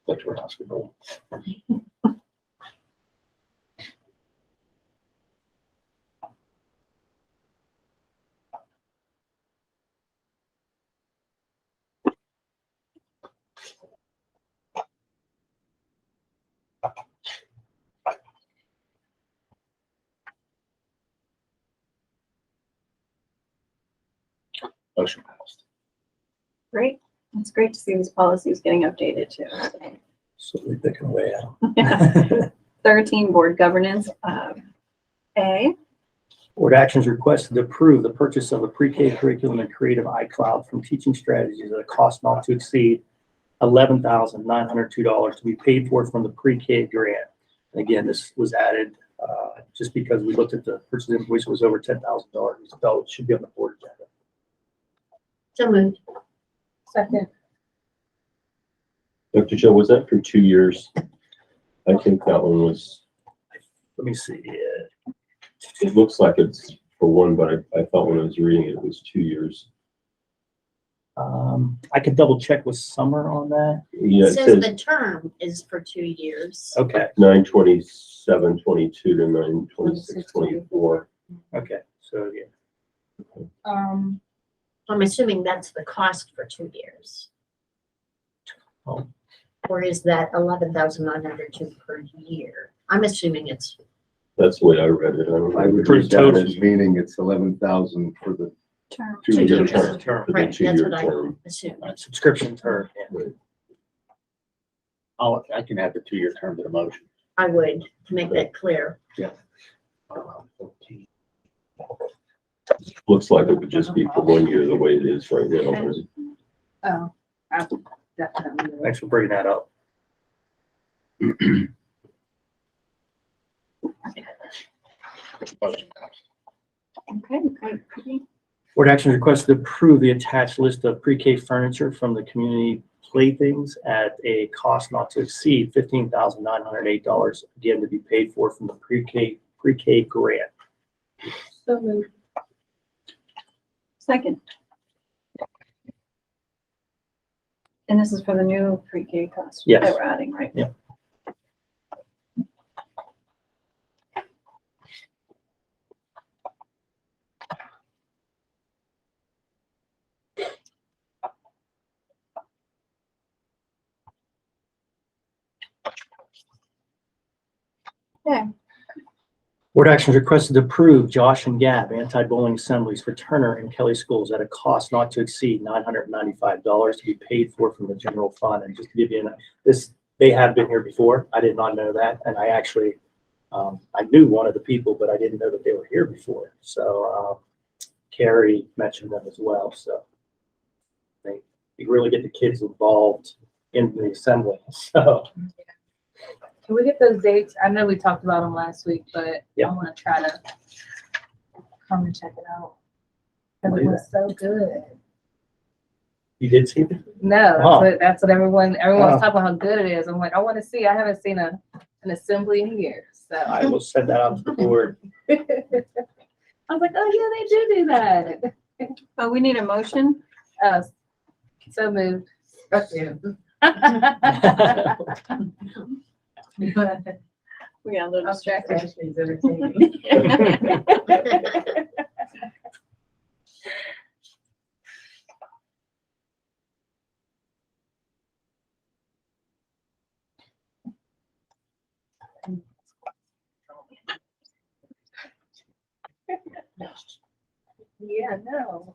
Speaker 2: That's what I asked for. Motion passed.
Speaker 1: Great. It's great to see these policies getting updated too.
Speaker 4: So we're picking away out.
Speaker 1: 13, board governance. A,
Speaker 4: Board actions requested to approve the purchase of a pre-K curriculum and creative iCloud from Teaching Strategies at a cost not to exceed $11,902 to be paid for from the pre-K grant. And again, this was added just because we looked at the purchase invoice was over $10,000. We felt it should be on the board agenda.
Speaker 5: So moved.
Speaker 6: Second.
Speaker 10: Dr. Joe, was that for 2 years? I think that one was,
Speaker 4: Let me see.
Speaker 10: it looks like it's for one, but I thought when I was reading it, it was 2 years.
Speaker 4: I could double check with Summer on that.
Speaker 10: Yeah,
Speaker 5: It
Speaker 10: it
Speaker 5: says
Speaker 10: says
Speaker 5: the term is for 2 years.
Speaker 4: Okay,
Speaker 10: 9/27/22 to 9/26/24.
Speaker 4: okay. So yeah,
Speaker 6: Um,
Speaker 5: I'm assuming that's the cost for 2 years.
Speaker 4: Oh.
Speaker 5: Or is that 11,902 per year? I'm assuming it's,
Speaker 10: That's the way I read it. I don't know.
Speaker 3: I would
Speaker 4: For
Speaker 3: read that
Speaker 4: total.
Speaker 3: as meaning it's 11,000 for the
Speaker 1: Term.
Speaker 3: 2
Speaker 5: 2
Speaker 3: year
Speaker 5: years.
Speaker 3: term.
Speaker 4: Term.
Speaker 10: For the
Speaker 5: right, that's
Speaker 10: two-year
Speaker 5: what I
Speaker 10: term.
Speaker 5: assumed.
Speaker 4: Subscription term, yeah.
Speaker 2: I can add the 2-year term to the motion.
Speaker 5: I would, to make that clear.
Speaker 10: Looks like it would just be for 1 year the way it is right now.
Speaker 6: oh, I definitely. will.
Speaker 4: Thanks for bringing that up.
Speaker 2: Motion passed.
Speaker 1: Okay, great.
Speaker 4: Board action is requested to approve the attached list of pre-K furniture from the community playthings at a cost not to exceed $15,908, again to be paid for from the pre-K grant.
Speaker 6: So moved.
Speaker 1: Second. And this is for the new pre-K class
Speaker 4: Yes.
Speaker 1: that we're adding, right?
Speaker 4: Yeah.
Speaker 1: Okay.
Speaker 4: Board action is requested to approve Josh and Gab anti-bullying assemblies for Turner and Kelly schools at a cost not to exceed $995 to be paid for from the general fund. And just to give you they have been here before. I did not know that. And I actually, I knew one of the people, but I didn't know that they were here before. So Carrie mentioned them as well. So you really get the kids involved in the assembly. So
Speaker 6: Can we get those dates? I know we talked about them last week, but
Speaker 4: Yeah.
Speaker 6: I want to try to come and check it out. Cause it was so good.
Speaker 4: you did see them?
Speaker 6: No,
Speaker 4: Oh.
Speaker 6: that's what everyone's
Speaker 4: Oh.
Speaker 6: talking about how good it is. I'm like, I want to see. I haven't seen an assembly in years. So
Speaker 4: I will send that out to the board.
Speaker 6: I was like, oh yeah, they do that.
Speaker 1: Oh, we need a motion.
Speaker 6: So moved.
Speaker 1: We got a little distracted.
Speaker 9: Ashley's entertaining.
Speaker 6: Yeah, no.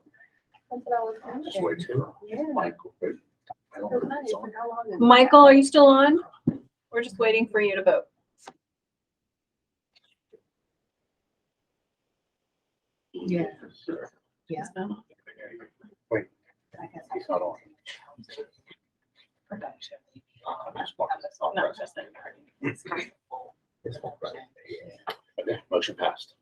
Speaker 6: That's what I was
Speaker 2: Just
Speaker 6: thinking.
Speaker 2: wait till
Speaker 6: Yeah.
Speaker 2: Michael. I don't
Speaker 6: So
Speaker 2: know if
Speaker 6: nice.
Speaker 2: it's on.
Speaker 6: How long is it?
Speaker 1: Michael, are you still on? We're just waiting for you to vote.
Speaker 6: Yeah. Yeah.
Speaker 2: Wait, he's not on. Okay, motion passed.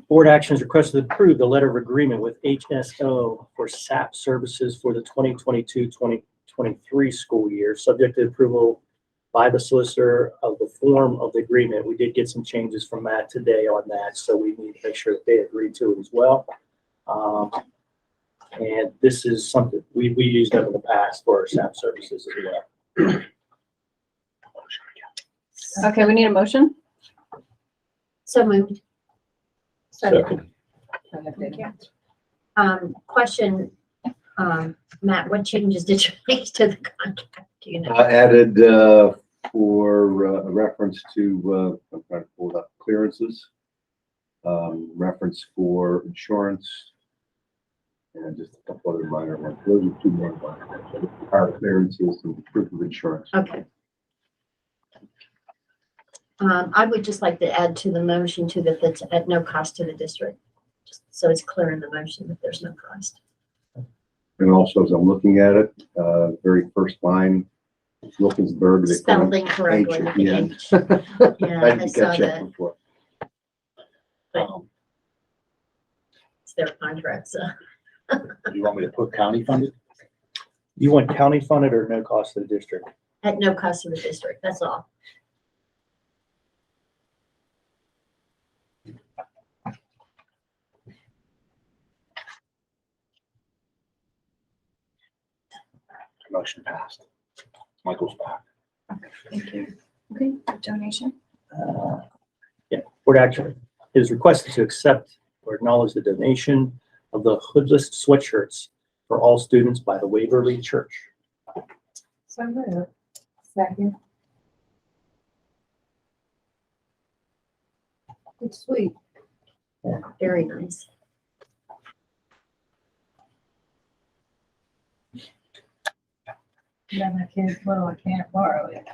Speaker 4: Board action is requested to approve the letter of agreement with HSO for SAP services for the 2022-2023 school year, subject to approval by the solicitor of the form of the agreement. We did get some changes from Matt today on that, so we need to make sure that they agree to it as well. And this is something we used them in the past for our SAP services as well.
Speaker 1: Okay, we need a motion.
Speaker 5: So moved.
Speaker 10: Second.
Speaker 1: Thank you.
Speaker 5: Question, Matt, what changes did you make to the contract? Do you know?
Speaker 3: I added, for a reference to, I'm trying to pull it up, clearances, reference for insurance, and just a couple other minor ones. Those are 2 more minor ones. Our clearances and proof of insurance.
Speaker 5: Okay. I would just like to add to the motion too that that's at no cost to the district. Just so it's clear in the motion that there's no cost.
Speaker 3: And also, as I'm looking at it, very first line, Wilkinsburg. they put
Speaker 5: Spelled
Speaker 3: an
Speaker 5: incorrectly
Speaker 3: H
Speaker 5: at
Speaker 3: at
Speaker 5: the
Speaker 3: the
Speaker 5: end.
Speaker 3: end.
Speaker 5: Yeah,
Speaker 3: I
Speaker 5: I
Speaker 3: didn't
Speaker 5: saw
Speaker 3: catch that
Speaker 5: that.
Speaker 3: before.
Speaker 5: It's their contract, so.
Speaker 2: You want me to put county funded?
Speaker 4: You want county funded or no cost to the district?
Speaker 5: At no cost to the district, that's all.
Speaker 2: Motion passed. Michael's back.
Speaker 1: Thank you. Okay, donation.
Speaker 4: Yeah, board action It is requested to accept or acknowledge the donation of the hoodless sweatshirts for all students by the Waverly Church.
Speaker 6: So moved. Second.
Speaker 5: It's sweet. Very nice.
Speaker 6: Then I can't, well, I can't borrow it.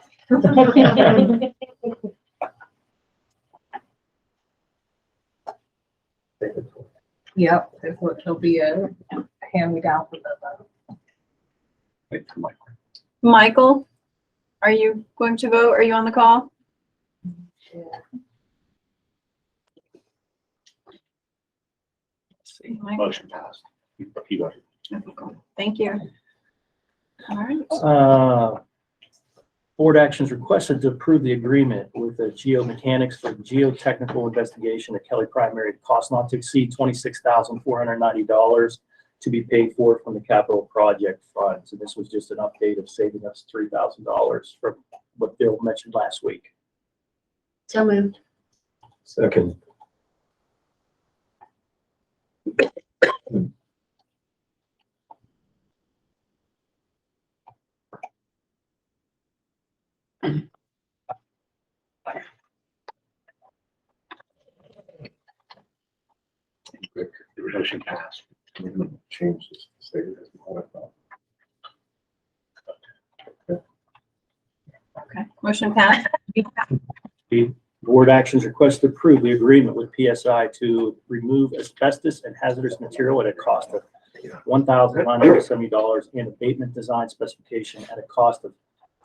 Speaker 6: Yep, it'll be a hand-me-down for the.
Speaker 3: Wait for Mike.
Speaker 1: Michael, are you going to vote? Are you on the call?
Speaker 4: Let's see.
Speaker 2: Motion passed. He voted.
Speaker 1: Thank you. All right.
Speaker 4: Board actions requested to approve the agreement with the geomechanics for geotechnical investigation at Kelly Primary at cost not to exceed $26,490 to be paid for from the capital project fund. So this was just an update of saving us $3,000 from what Bill mentioned last week.
Speaker 5: So moved.
Speaker 10: Second.
Speaker 2: The motion passed.
Speaker 3: We're gonna change this, to say it as modified.
Speaker 1: Okay. Motion passed.
Speaker 4: The board actions request to approve the agreement with PSI to remove asbestos and hazardous material at a cost of $1,970 and abatement design specification at a cost of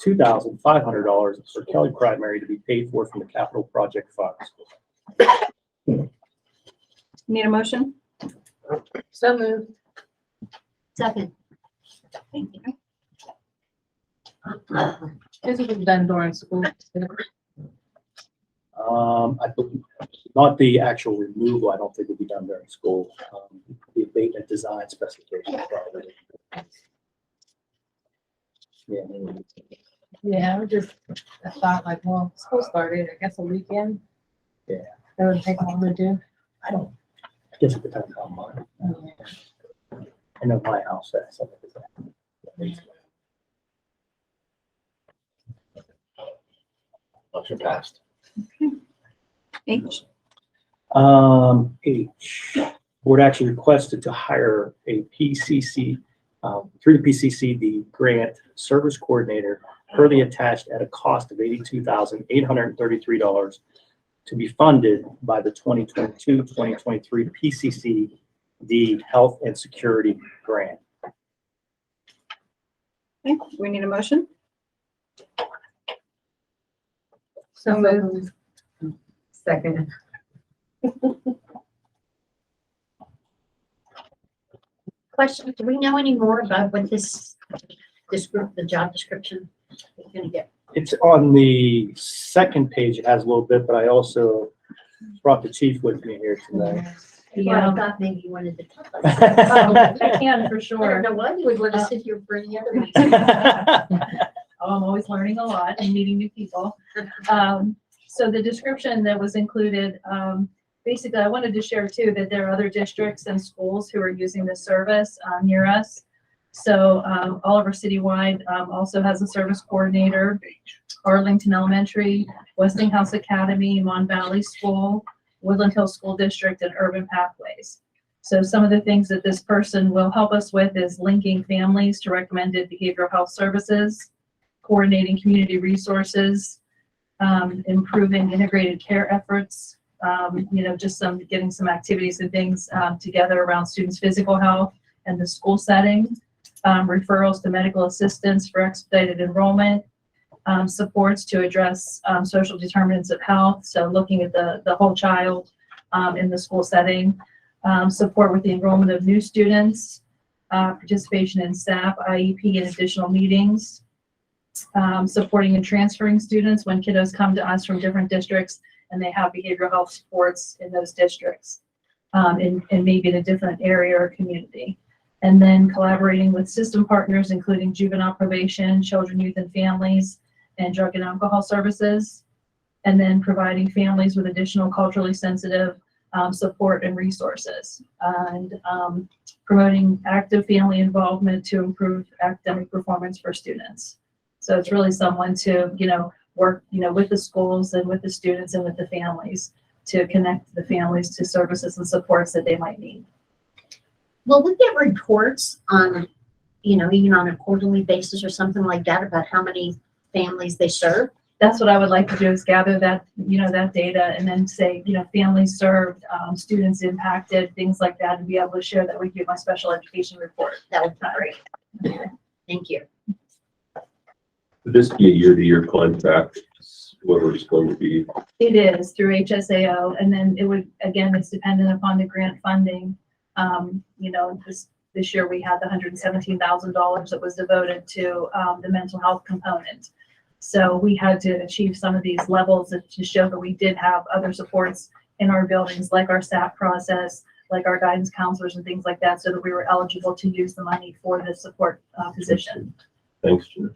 Speaker 4: $2,500 for Kelly Primary to be paid for from the capital project funds.
Speaker 1: Need a motion?
Speaker 6: So moved.
Speaker 5: Second.
Speaker 1: Thank you.
Speaker 6: This was done during school.
Speaker 4: I believe, not the actual removal, I don't think would be done during school. The abatement design specification. Probably. Yeah.
Speaker 6: Yeah, I thought like, well, school started, I guess a weekend.
Speaker 4: Yeah.
Speaker 6: That would take long to do.
Speaker 4: I guess it depends on mine. I know my house has something like that.
Speaker 2: Motion passed.
Speaker 1: H.
Speaker 4: H, board action requested to hire a PCC, through the PCC, the grant service coordinator per the attached at a cost of $82,833 to be funded by the 2022-2023 PCCD Health and Security Grant.
Speaker 1: Okay. We need a motion?
Speaker 6: So moved.
Speaker 9: Second.
Speaker 5: Question, do we know any more about what this group, the job description is gonna get?
Speaker 4: It's on the second page, it has a little bit, but I also brought the chief with me here tonight.
Speaker 5: Well, I thought maybe you wanted to tell us.
Speaker 6: I can for
Speaker 5: I don't
Speaker 6: sure.
Speaker 5: know why you would want to sit here for any other reason.
Speaker 6: Oh, I'm always learning a lot and meeting new people. So the description that was included, basically, I wanted to share too, that there are other districts and schools who are using this service near us. So Oliver Citywide also has a service coordinator, Arlington Elementary, Westinghouse Academy, Mon Valley School, Woodland Hills School District, and Urban Pathways. So some of the things that this person will help us with is linking families to recommended behavioral health services, coordinating community resources, improving integrated care efforts, just getting some activities and things together around students' physical health and the school setting, referrals to medical assistance for expedited enrollment, supports to address social determinants of health, so looking at the whole child in the school setting, support with the enrollment of new students, participation in staff, IEP, and additional meetings, supporting and transferring students when kiddos come to us from different districts and they have behavioral health supports in those districts, and maybe in a different area or community. And then collaborating with system partners, including juvenile probation, children, youth, and families, and drug and alcohol services. and then providing families with additional culturally sensitive support and resources, and promoting active family involvement to improve academic performance for students. So it's really someone to, work, with the schools and with the students and with the families to connect the families to services and supports that they might need.
Speaker 5: Will we get reports on, even on a quarterly basis or something like that about how many families they serve?
Speaker 6: That's what I would like to do, is gather that, that data and then say, families served, students impacted, things like that, and be able to share that with you, my special education report.
Speaker 5: That would be great. Thank you.
Speaker 10: Would this be a year-to-year contract, whoever it's going to be?
Speaker 6: It is through HSAO, and then it would, again, it's dependent upon the grant funding. This year we had the $117,000 that was devoted to the mental health component. So we had to achieve some of these levels to show that we did have other supports in our buildings, like our SAP process, like our guidance counselors and things like that, so that we were eligible to use the money for the support position.
Speaker 10: Thanks, Jen.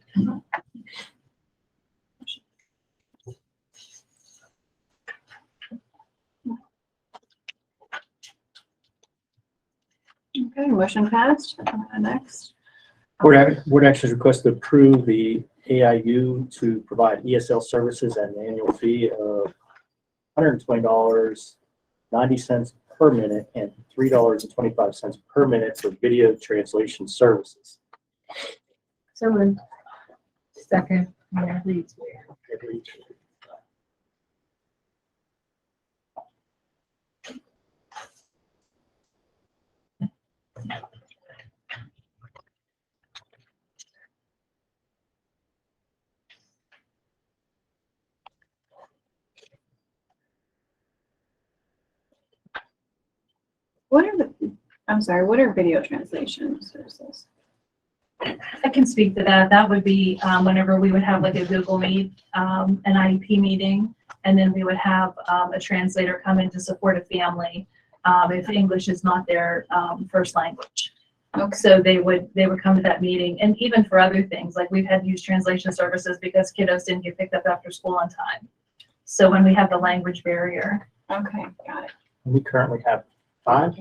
Speaker 1: Okay, motion passed. Next.
Speaker 4: Board action is requested to approve the AIU to provide ESL services at an annual fee of $120.90 per minute and $3.25 per minute for video translation services.
Speaker 5: So moved.
Speaker 9: Second.
Speaker 1: What are video translation services?
Speaker 6: I can speak to that. That would be whenever we would have like a Google Meet, an IEP meeting, and then we would have a translator come in to support a family if English is not their first language.
Speaker 1: Okay.
Speaker 6: So they would come to that meeting, and even for other things, like we've had used translation services because kiddos didn't get picked up after school on time. So when we have the language barrier,
Speaker 1: Okay, got it.
Speaker 4: We currently have 5.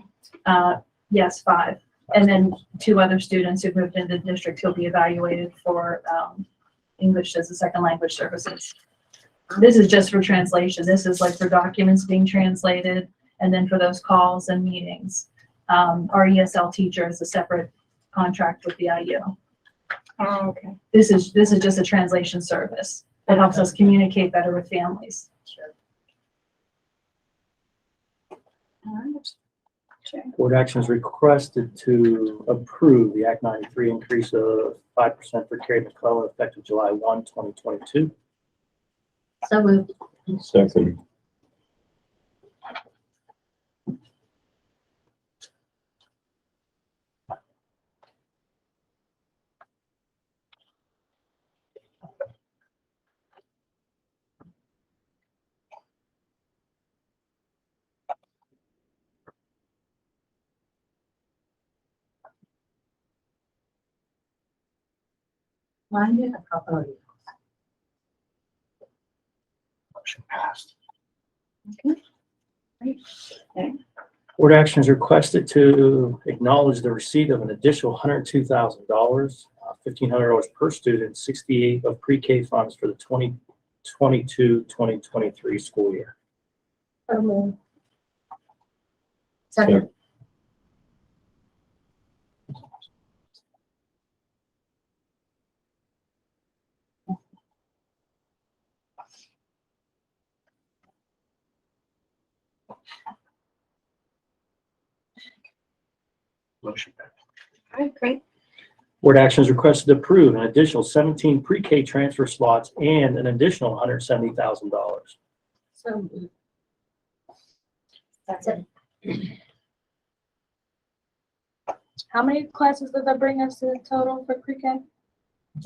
Speaker 6: yes, 5. And then 2 other students who've moved into the district who'll be evaluated for English as a second language services. This is just for translation. This is like for documents being translated, and then for those calls and meetings. Our ESL teacher is a separate contract with the IU.
Speaker 1: Oh, okay.
Speaker 6: This is just a translation service that helps us communicate better with families.
Speaker 1: All right. Check.
Speaker 4: Board action is requested to approve the Act 93 increase of 5% for Kerry McClellan effective July 1, 2022.
Speaker 5: So moved.
Speaker 10: Second.
Speaker 9: Mine did a couple of.
Speaker 2: Motion passed.
Speaker 4: Board action is requested to acknowledge the receipt of an additional $102,000, $1,500 per student, 68 of pre-K funds for the 2022-2023 school year.
Speaker 5: Second.
Speaker 2: Motion passed.
Speaker 1: All right, great.
Speaker 4: Board action is requested to approve an additional 17 pre-K transfer slots and an additional $170,000.
Speaker 5: So moved. That's it.
Speaker 11: How many classes does that bring us to the total for pre-K?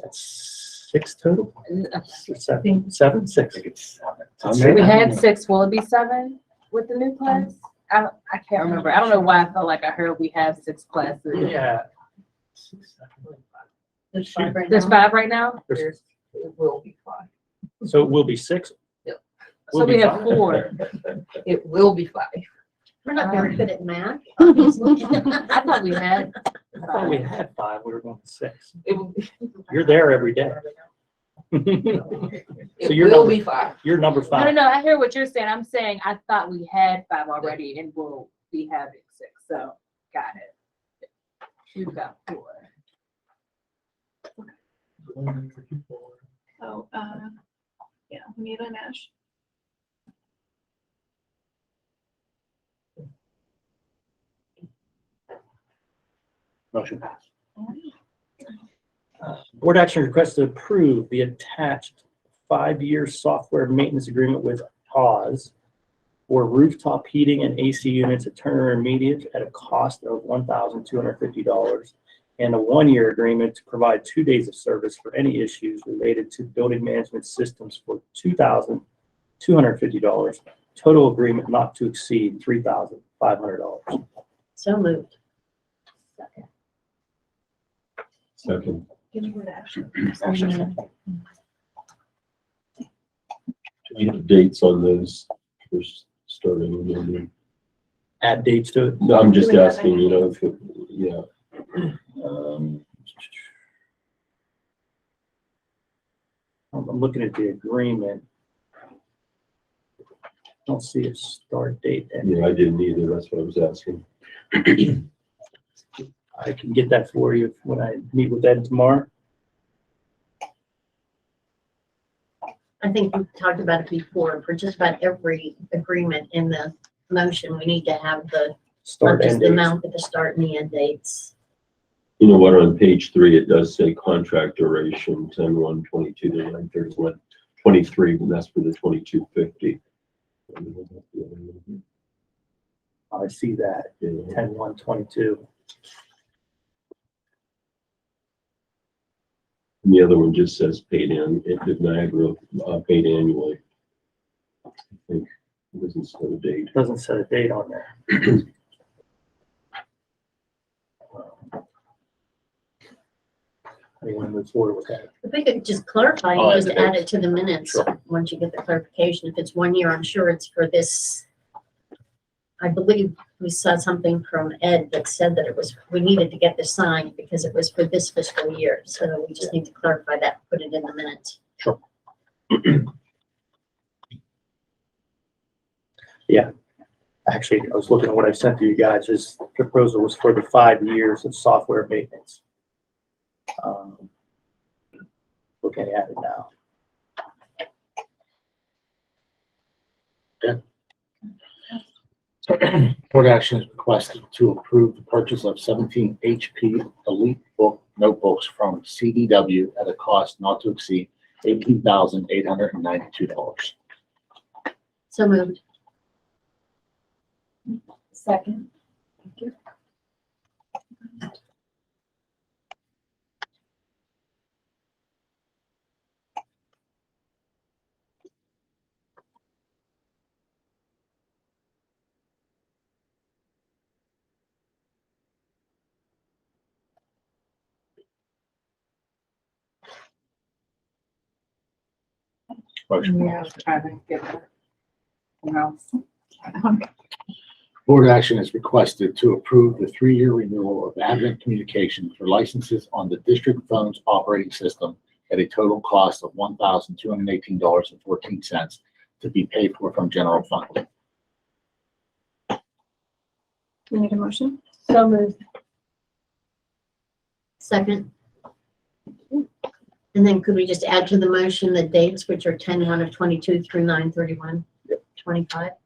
Speaker 4: That's 6 total? Or 7? 6.
Speaker 11: We had 6. Will it be 7 with the new class? I can't remember. I don't know why I felt like I heard we have 6 classes.
Speaker 4: Yeah.
Speaker 6: There's 5 right
Speaker 11: There's
Speaker 6: now.
Speaker 11: 5 right now?
Speaker 4: There's-
Speaker 9: It will be 5.
Speaker 4: So it will be 6?
Speaker 11: Yep. So we have 4.
Speaker 9: It will be 5.
Speaker 5: We're not very good at math, obviously.
Speaker 11: I thought we had.
Speaker 4: I thought we had 5, we were going to 6.
Speaker 9: It will be.
Speaker 4: You're there every day. So
Speaker 9: It
Speaker 4: you're
Speaker 9: will
Speaker 4: number,
Speaker 9: be 5.
Speaker 4: you're number
Speaker 11: No,
Speaker 4: 5.
Speaker 11: I hear what you're saying. I'm saying I thought we had 5 already and we'll be having 6. So got it. We've got 4.
Speaker 1: Oh, yeah, Anita Nash.
Speaker 2: Motion passed.
Speaker 4: Board action request to approve the attached 5-year software maintenance agreement with Haws for rooftop heating and AC units at Turner Immediate at a cost of $1,250, and a 1-year agreement to provide 2 days of service for any issues related to building management systems for $2,250. Total agreement not to exceed $3,500.
Speaker 5: So moved.
Speaker 10: Second.
Speaker 6: Give me the action.
Speaker 10: Do we have dates on those for starting?
Speaker 4: Add dates to it.
Speaker 10: No, I'm just
Speaker 6: Do we have
Speaker 10: asking,
Speaker 6: any
Speaker 10: you know, if, yeah.
Speaker 4: I'm looking at the agreement. Don't see a start date.
Speaker 10: Yeah, I didn't either. That's what I was asking.
Speaker 4: I can get that for you when I meet with Ed tomorrow.
Speaker 5: I think we've talked about it before. For just about every agreement in the motion, we need to have the, not
Speaker 10: Start
Speaker 5: just
Speaker 10: and
Speaker 5: the
Speaker 10: dates.
Speaker 5: amount, but the start and the end dates.
Speaker 10: You know what, on page 3, it does say contract duration 10/1/22 to 9/31/23, and that's for the 2250.
Speaker 4: I see that, 10/1/22.
Speaker 10: And the other one just says paid in, at Niagara, paid annually. I think it doesn't set a date.
Speaker 4: Doesn't set a date on there. How do you want to move forward with that?
Speaker 5: If we could just clarify,
Speaker 2: Oh,
Speaker 5: and just
Speaker 2: the
Speaker 5: add
Speaker 2: dates.
Speaker 5: it to the minutes,
Speaker 2: Sure.
Speaker 5: once you get the clarification. If it's 1 year, I'm sure it's for this. I believe we saw something from Ed that said that it was, we needed to get this signed because it was for this fiscal year. So we just need to clarify that, put it in the minutes.
Speaker 4: Actually, I was looking at what I sent to you guys. This proposal was for the 5 years of software maintenance. Looking at it now.
Speaker 2: Board action is requested to approve the purchase of 17 HP Elite Book notebooks from CDW at a cost not to exceed $18,892.
Speaker 5: So moved.
Speaker 6: Second.
Speaker 2: Motion
Speaker 11: Yeah, I was trying to get that. Mouse.
Speaker 2: Board action is requested to approve the 3-year renewal of Advent Communications for licenses on the district phones operating system at a total cost of $1,218.14 to be paid for from general fund.
Speaker 1: We need a motion?
Speaker 6: So moved.
Speaker 5: Second. And then could we just add to the motion the dates, which are 10/1/22 through 9/31/25?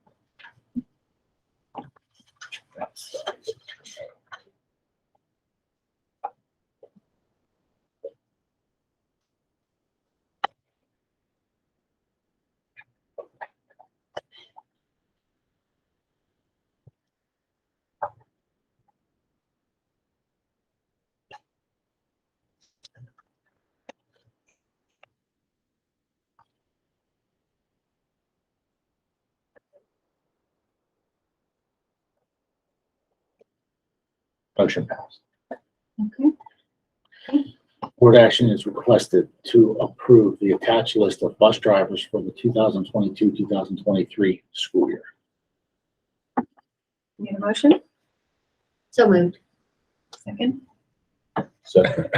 Speaker 2: Motion passed.
Speaker 1: Okay.
Speaker 2: Board action is requested to approve the attached list of bus drivers for the 2022-2023 school year.
Speaker 1: Need a motion?
Speaker 5: So moved.
Speaker 1: Second?
Speaker 10: Second.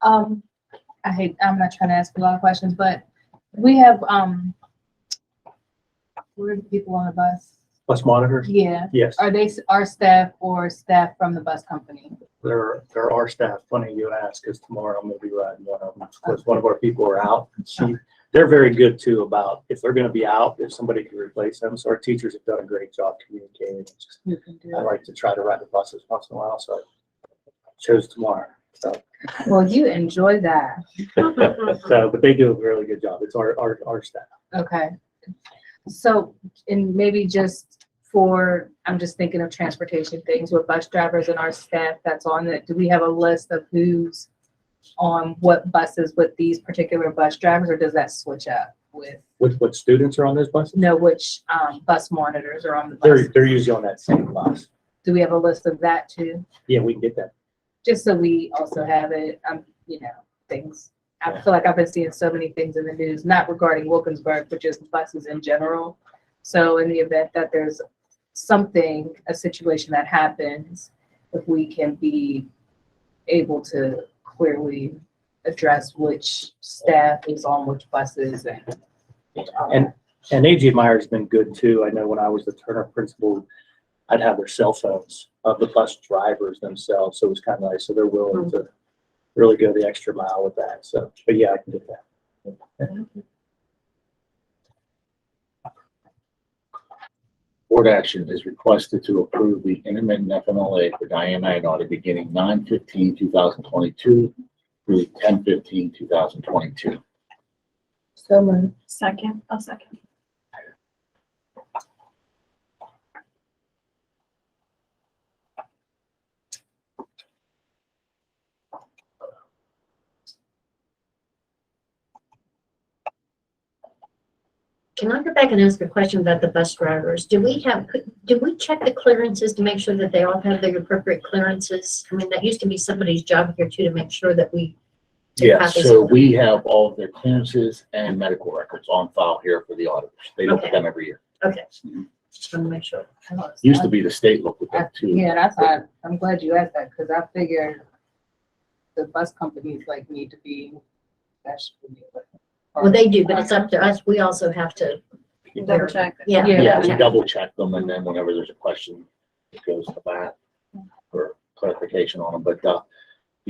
Speaker 11: I'm not trying to ask a lot of questions, but we have, where are the people on the bus?
Speaker 4: Bus monitors?
Speaker 11: Yeah,
Speaker 4: Yes,
Speaker 11: are they our staff or staff from the bus company?
Speaker 4: there are staff. Funny you ask, because tomorrow I'm gonna be riding one of them, because one of our people are out. And they're very good too about if they're gonna be out, if somebody can replace them. So our teachers have done a great job communicating. It's just,
Speaker 11: Who can do
Speaker 4: I
Speaker 11: it?
Speaker 4: like to try to ride the buses once in a while, so I chose tomorrow. So,
Speaker 11: Well, you enjoy that.
Speaker 4: but they do a really good job. It's our staff.
Speaker 11: Okay. So, and maybe just for, I'm just thinking of transportation things with bus drivers and our staff that's on it. Do we have a list of who's on what buses with these particular bus drivers, or does that switch up with,
Speaker 4: With what students are on those buses?
Speaker 11: know which bus monitors are on the bus?
Speaker 4: They're usually on that same bus.
Speaker 11: Do we have a list of that too?
Speaker 4: Yeah, we can get that.
Speaker 11: Just so we also have it, things. I feel like I've been seeing so many things in the news, not regarding Wilkinsburg, but just buses in general. So in the event that there's something, a situation that happens, if we can be able to clearly address which staff is on which buses and.
Speaker 4: And AJ Meyer's been good too. I know when I was the Turner principal, I'd have their cell phones of the bus drivers themselves. So it was kind of nice. So they're willing to really go the extra mile with that. So, but yeah, I can get that.
Speaker 2: Board action is requested to approve the intermittent FMLA for Diana Ignardi beginning 9/15/2022 through 10/15/2022.
Speaker 11: So moved.
Speaker 1: Second? I'll second.
Speaker 5: Can I go back and ask a question about the bus drivers? Do we check the clearances to make sure that they all have the appropriate clearances? I mean, that used to be somebody's job here too, to make sure that we. take
Speaker 2: Yes,
Speaker 5: copies
Speaker 2: so
Speaker 5: of them.
Speaker 2: we have all of their clearances and medical records on file here for the auditors. They look at
Speaker 5: Okay.
Speaker 2: them every year.
Speaker 5: Okay, just want to make sure.
Speaker 2: Used to be the state looked at them too.
Speaker 11: Yeah, that's why I'm glad you asked that, because I figured the bus companies like need to be, that should be.
Speaker 5: Well, they do, but it's up to us. We also have to.
Speaker 1: Double check.
Speaker 5: Yeah.
Speaker 2: Yeah, we
Speaker 5: check.
Speaker 2: double check them and then whenever there's a question, it goes to that for clarification on them. But, it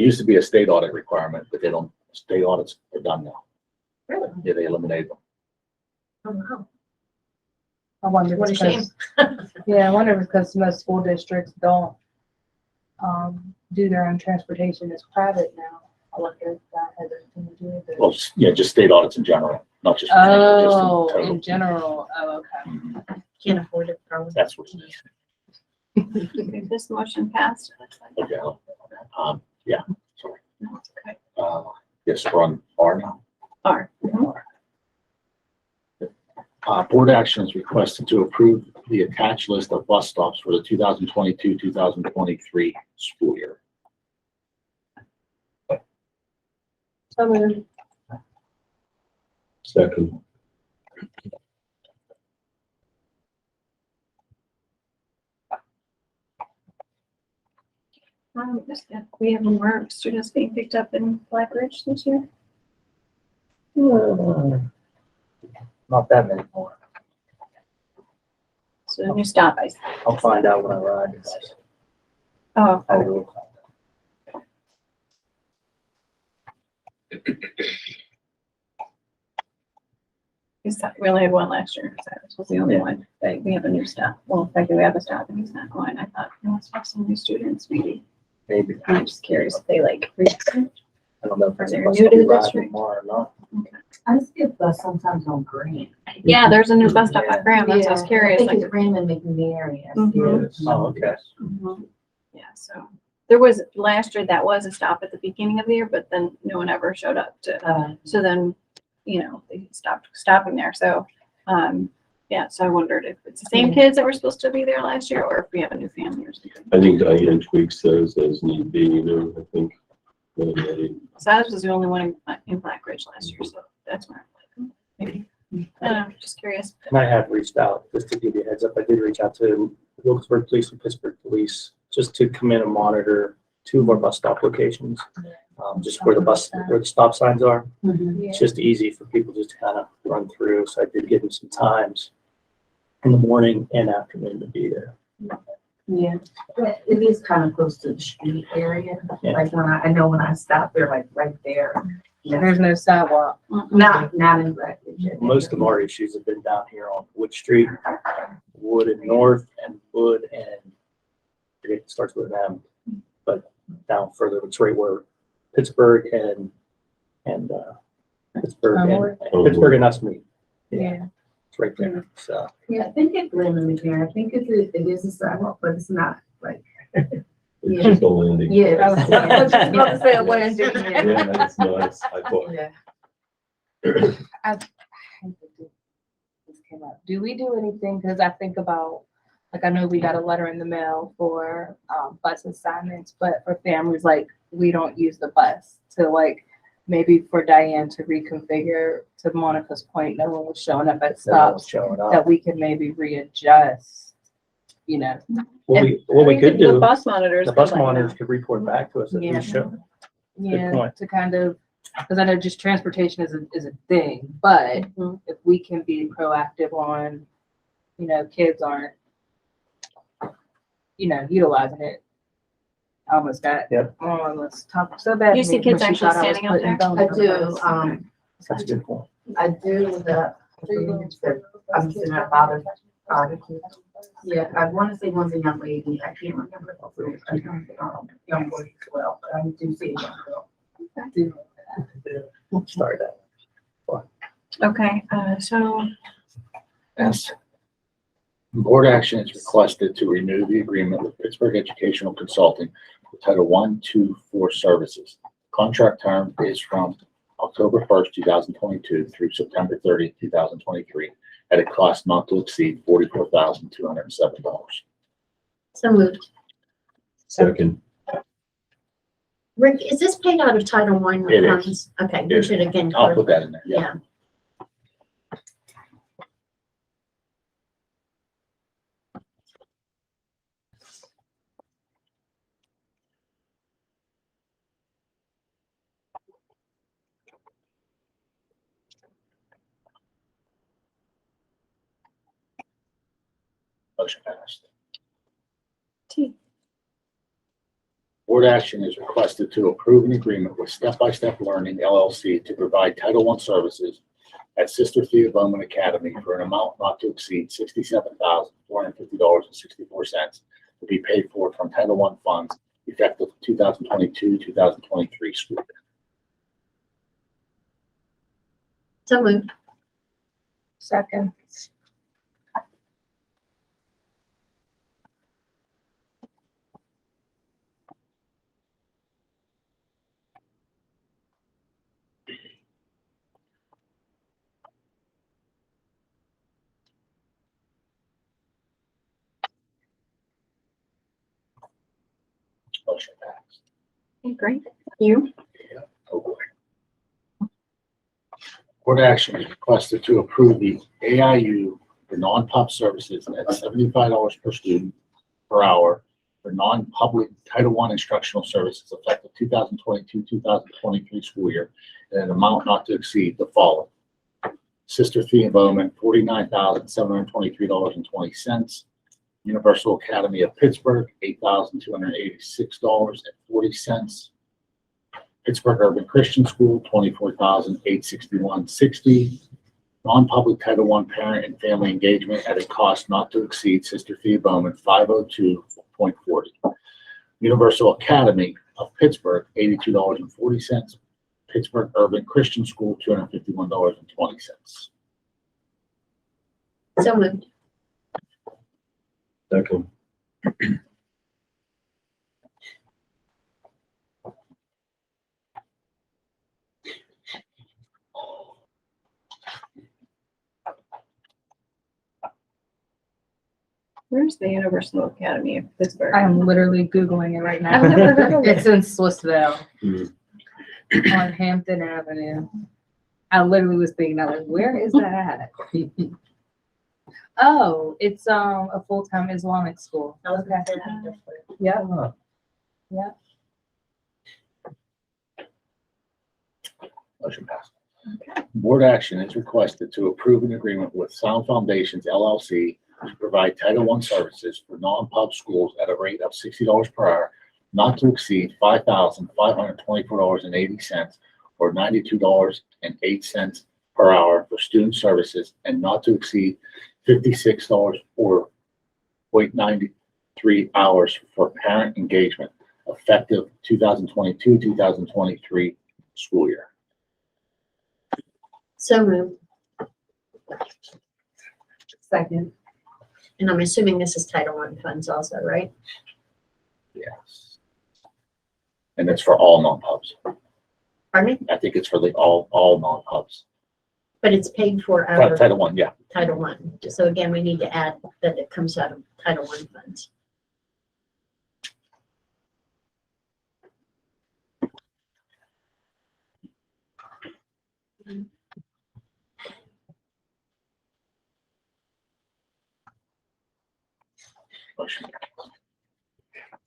Speaker 2: used to be a state audit requirement, but state audits are done now.
Speaker 5: Really?
Speaker 2: Yeah, they eliminated them.
Speaker 5: Oh, wow.
Speaker 11: I wonder if
Speaker 5: What a
Speaker 11: it's
Speaker 5: shame.
Speaker 11: 'cause- Yeah, I wonder if it's because most school districts don't do their own transportation. It's private now. I wonder if that has anything to do with it.
Speaker 2: Well, yeah, just state audits in general, not just.
Speaker 11: Oh,
Speaker 2: just in
Speaker 11: in
Speaker 2: total.
Speaker 11: general. Oh, okay.
Speaker 2: Mhm.
Speaker 5: Can't afford it, probably.
Speaker 2: That's what it is.
Speaker 1: Okay, this motion passed.
Speaker 2: Okay. Yeah, sorry.
Speaker 1: No, it's okay.
Speaker 2: Yes, we're on R now.
Speaker 1: R.
Speaker 2: Board action is requested to approve the attached list of bus stops for the 2022-2023 school year.
Speaker 11: So moved.
Speaker 10: Second.
Speaker 1: We have more students being picked up in Black Ridge this year.
Speaker 4: Not that many more.
Speaker 1: So new stop, I see.
Speaker 4: I'll find out when I ride.
Speaker 1: Oh,
Speaker 4: I will.
Speaker 1: we only had one last year. So this was the only one. But we have a new stop. Well, in fact, we have a stop and he's not going. I thought, we must have some new students maybe.
Speaker 4: Maybe.
Speaker 1: I'm just curious if they like.
Speaker 4: I don't know if there's a
Speaker 1: They're
Speaker 4: bus
Speaker 1: new to
Speaker 4: will be
Speaker 1: the
Speaker 4: riding
Speaker 1: district.
Speaker 4: tomorrow or not.
Speaker 9: I see a bus sometimes on Grant.
Speaker 1: Yeah, there's a new bus stop at Graham. That's what I was
Speaker 9: I
Speaker 1: curious.
Speaker 9: think
Speaker 1: Like,
Speaker 9: it's Raymond making the area.
Speaker 1: Mhm.
Speaker 4: Oh, okay.
Speaker 1: mhm. Yeah, so there was last year that was a stop at the beginning of the year, but then no one ever showed up to. So then, they stopped stopping there. So, yeah. So I wondered if it's the same kids that were supposed to be there last year, or if we have a new family or something.
Speaker 10: I think Diane tweaks those as need be, I think
Speaker 1: Silas was the only one in Black Ridge last year, so that's where I'm like, maybe. I don't know, just curious.
Speaker 4: And I have reached out, just to give you a heads up, I did reach out to Wilkesburg Police and Pittsburgh Police, just to come in and monitor 2 of our bus stop locations. Just where the stop signs are. It's just easy for people just to kind of run through, so I did give them some times in the morning and afternoon to be there.
Speaker 9: Yeah, but it is kind of close to the street area.
Speaker 4: Yeah.
Speaker 9: Like when I know when I stop, they're like right there.
Speaker 11: There's no sidewalk.
Speaker 9: Not in Blackridge.
Speaker 4: Most of our issues have been down here on Wood Street, Wood and North, and Wood and it starts with an M, but down further, it's right where Pittsburgh and Pittsburgh and us meet.
Speaker 11: Yeah.
Speaker 4: It's right there. So
Speaker 9: Yeah, I think it's Glenn there. I think it is a sidewalk, but it's not like.
Speaker 10: It's just a landing.
Speaker 9: Yeah.
Speaker 11: I was just about to say a landing, yeah.
Speaker 10: Yeah, that's nice. I thought.
Speaker 9: Yeah.
Speaker 11: This came up. Do we do anything? Because I think about, like, I know we got a letter in the mail for bus assignments, but for families, like, we don't use the bus to, like, maybe for Diane to reconfigure, to Monica's point, no one was showing up at stops,
Speaker 4: showing
Speaker 11: that
Speaker 4: up.
Speaker 11: we can maybe readjust, you know.
Speaker 4: What we could
Speaker 1: The
Speaker 4: do,
Speaker 1: bus monitors.
Speaker 4: the bus
Speaker 1: could let you know.
Speaker 4: monitors could report back to us if
Speaker 11: Yeah.
Speaker 4: we show.
Speaker 11: Yeah,
Speaker 4: point.
Speaker 11: to kind of, because I know just transportation is a thing, but
Speaker 1: Mhm.
Speaker 11: if we can be proactive on, you know, kids aren't, you know, utilizing it. I almost got,
Speaker 4: Yep.
Speaker 11: I almost talked so bad.
Speaker 1: You see
Speaker 11: when
Speaker 1: kids
Speaker 11: she
Speaker 1: actually
Speaker 11: thought I was
Speaker 1: standing out
Speaker 11: putting
Speaker 1: there?
Speaker 11: bones
Speaker 9: I
Speaker 11: on the
Speaker 9: do,
Speaker 11: bus.
Speaker 4: That's a good point.
Speaker 9: I do I'm sitting about it. Yeah, I want to say one's a young lady. I can't remember. I young boy as well, but I do see a young girl.
Speaker 4: Start that.
Speaker 1: Okay, so
Speaker 2: Yes. Board action is requested to renew the agreement with Pittsburgh Educational Consulting for Title I, II, IV services. Contract term is from October 1st, 2022 through September 30th, 2023, at a cost not to exceed $44,207.
Speaker 5: So moved.
Speaker 10: Second.
Speaker 5: Rick, is this paid out of Title I
Speaker 2: It is.
Speaker 5: funds? Okay, we
Speaker 2: It
Speaker 5: should again.
Speaker 2: I'll put that in there.
Speaker 5: Yeah.
Speaker 2: Motion passed. Board action is requested to approve an agreement with Step by Step Learning LLC to provide Title I services at Sister Thea Bowman Academy for an amount not to exceed $67,450.64 to be paid for from Title I funds effective 2022-2023 school year.
Speaker 5: So moved.
Speaker 11: Second.
Speaker 2: Motion passed.
Speaker 1: okay, great. You?
Speaker 2: Oh, boy. Board action is requested to approve the AIU for non-pub services at $75 per student per hour for non-public Title I instructional services effective 2022-2023 school year at an amount not to exceed the following. Sister Thea Bowman, $49,723.20. Universal Academy of Pittsburgh, $8,286.40. Pittsburgh Urban Christian School, $24,861.60. Non-public Title I parent and family engagement at a cost not to exceed Sister Thea Bowman, $502.40. Universal Academy of Pittsburgh, $82.40. Pittsburgh Urban Christian School, $251.20.
Speaker 5: So moved.
Speaker 10: Second.
Speaker 1: Where's the Universal Academy of Pittsburgh?
Speaker 11: I am literally Googling it right now.
Speaker 1: I've never heard of it.
Speaker 11: It's in Swissvale.
Speaker 10: Mhm.
Speaker 11: on Hampton Avenue. I literally was thinking, I was like, where is that at? Oh, it's a full-time Islamic school.
Speaker 5: Okay.
Speaker 11: Yep. Yep.
Speaker 2: Motion passed. Board action is requested to approve an agreement with Sound Foundations LLC to provide Title I services for non-pub schools at a rate of $60 per hour, not to exceed $5,524.80 or $92.08 per hour for student services, and not to exceed $56 or 0.93 hours for parent engagement, effective 2022-2023 school year.
Speaker 5: So moved.
Speaker 9: Second.
Speaker 5: And I'm assuming this is Title I funds also, right?
Speaker 2: Yes. And it's for all non-pubs.
Speaker 5: Pardon me?
Speaker 2: I think it's for the all non-pubs.
Speaker 5: But it's paid for out of
Speaker 2: Title I, yeah.
Speaker 5: Title I. So again, we need to add that it comes out of Title I funds.
Speaker 2: Motion.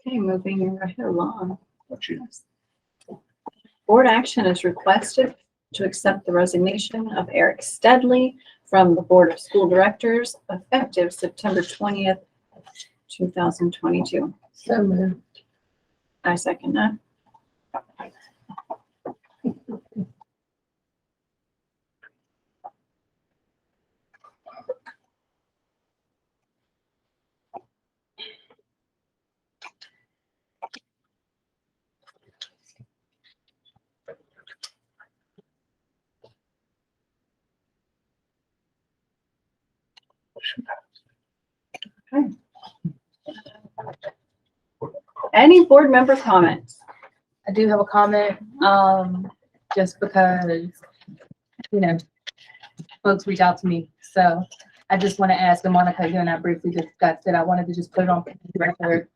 Speaker 1: Okay, moving right along.
Speaker 2: What you-
Speaker 1: Board action is requested to accept the resignation of Eric Steadley from the Board of School Directors effective September 20th, 2022.
Speaker 11: So moved.
Speaker 1: I second that.
Speaker 2: Motion passed.
Speaker 1: Any board member comments?
Speaker 11: I do have a comment, just because, you know, folks reach out to me. So I just want to ask, and Monica, you and I briefly discussed it. I wanted to just put it on record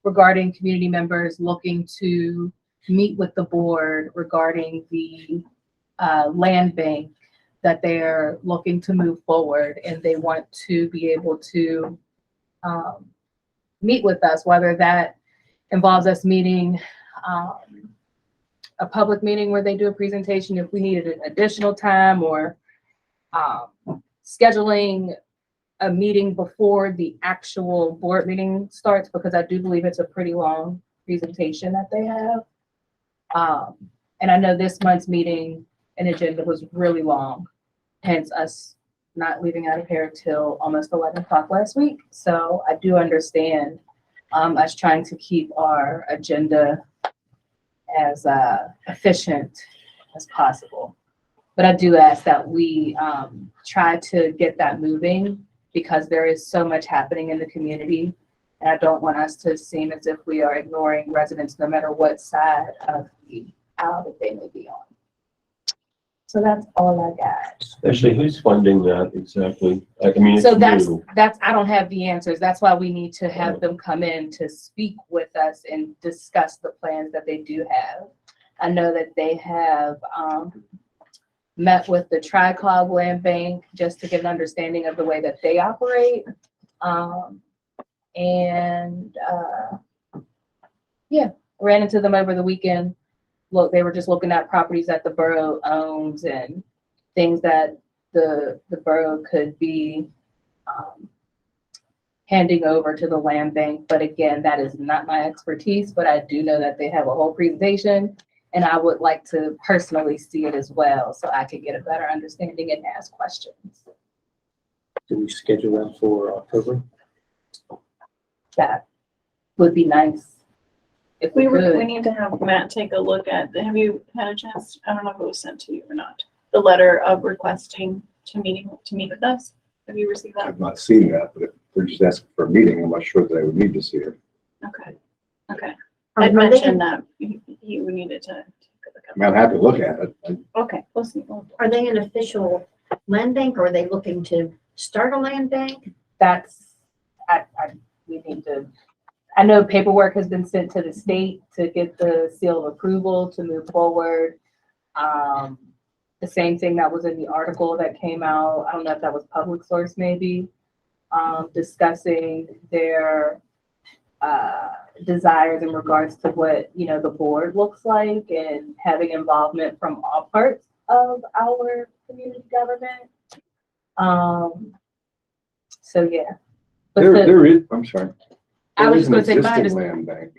Speaker 11: regarding community members looking to meet with the board regarding the land bank that they're looking to move forward, and they want to be able to meet with us, whether that involves us meeting a public meeting where they do a presentation if we needed additional time, or scheduling a meeting before the actual board meeting starts, because I do believe it's a pretty long presentation that they have. And I know this month's meeting and agenda was really long, hence us not leaving out of here till almost 11 o'clock last week. So I do understand us trying to keep our agenda as efficient as possible. But I do ask that we try to get that moving, because there is so much happening in the community. And I don't want us to seem as if we are ignoring residents, no matter what side of the aisle that they may be on. So that's all I got.
Speaker 10: Actually, who's funding that exactly? I mean, it's
Speaker 11: So that's,
Speaker 10: new.
Speaker 11: I don't have the answers. That's why we need to have them come in to speak with us and discuss the plans that they do have. I know that they have met with the Tri-Cog Land Bank just to get an understanding of the way that they operate. Yeah, ran into them over the weekend. Look, they were just looking at properties that the borough owns and things that the borough could be handing over to the land bank. But again, that is not my expertise, but I do know that they have a whole presentation, and I would like to personally see it as well, so I could get a better understanding and ask questions.
Speaker 4: Do we schedule them for October?
Speaker 11: That would be nice. If we
Speaker 1: We
Speaker 11: could.
Speaker 1: need to have Matt take a look at, have you had a chance, I don't know if it was sent to you or not, the letter of requesting to meet with us? Have you received that?
Speaker 3: I've not seen that, but if they're just asking for a meeting, I'm not sure that I would need to see it.
Speaker 1: Okay, okay.
Speaker 5: Are
Speaker 1: I'd
Speaker 5: they
Speaker 1: mentioned that we needed to take a look
Speaker 3: I mean, I'm happy to look at it.
Speaker 1: Okay, we'll see.
Speaker 5: Are they an official land bank, or are they looking to start a land bank?
Speaker 11: That's, we need to, I know paperwork has been sent to the state to get the seal of approval to move forward. The same thing that was in the article that came out, I don't know if that was Public Source maybe, discussing their desires in regards to what, you know, the board looks like and having involvement from all parts of our community government. So yeah. But the-
Speaker 3: There is, I'm sorry.
Speaker 11: I
Speaker 3: There
Speaker 11: was
Speaker 3: is an
Speaker 11: gonna say mine
Speaker 3: existing
Speaker 11: is-
Speaker 3: land bank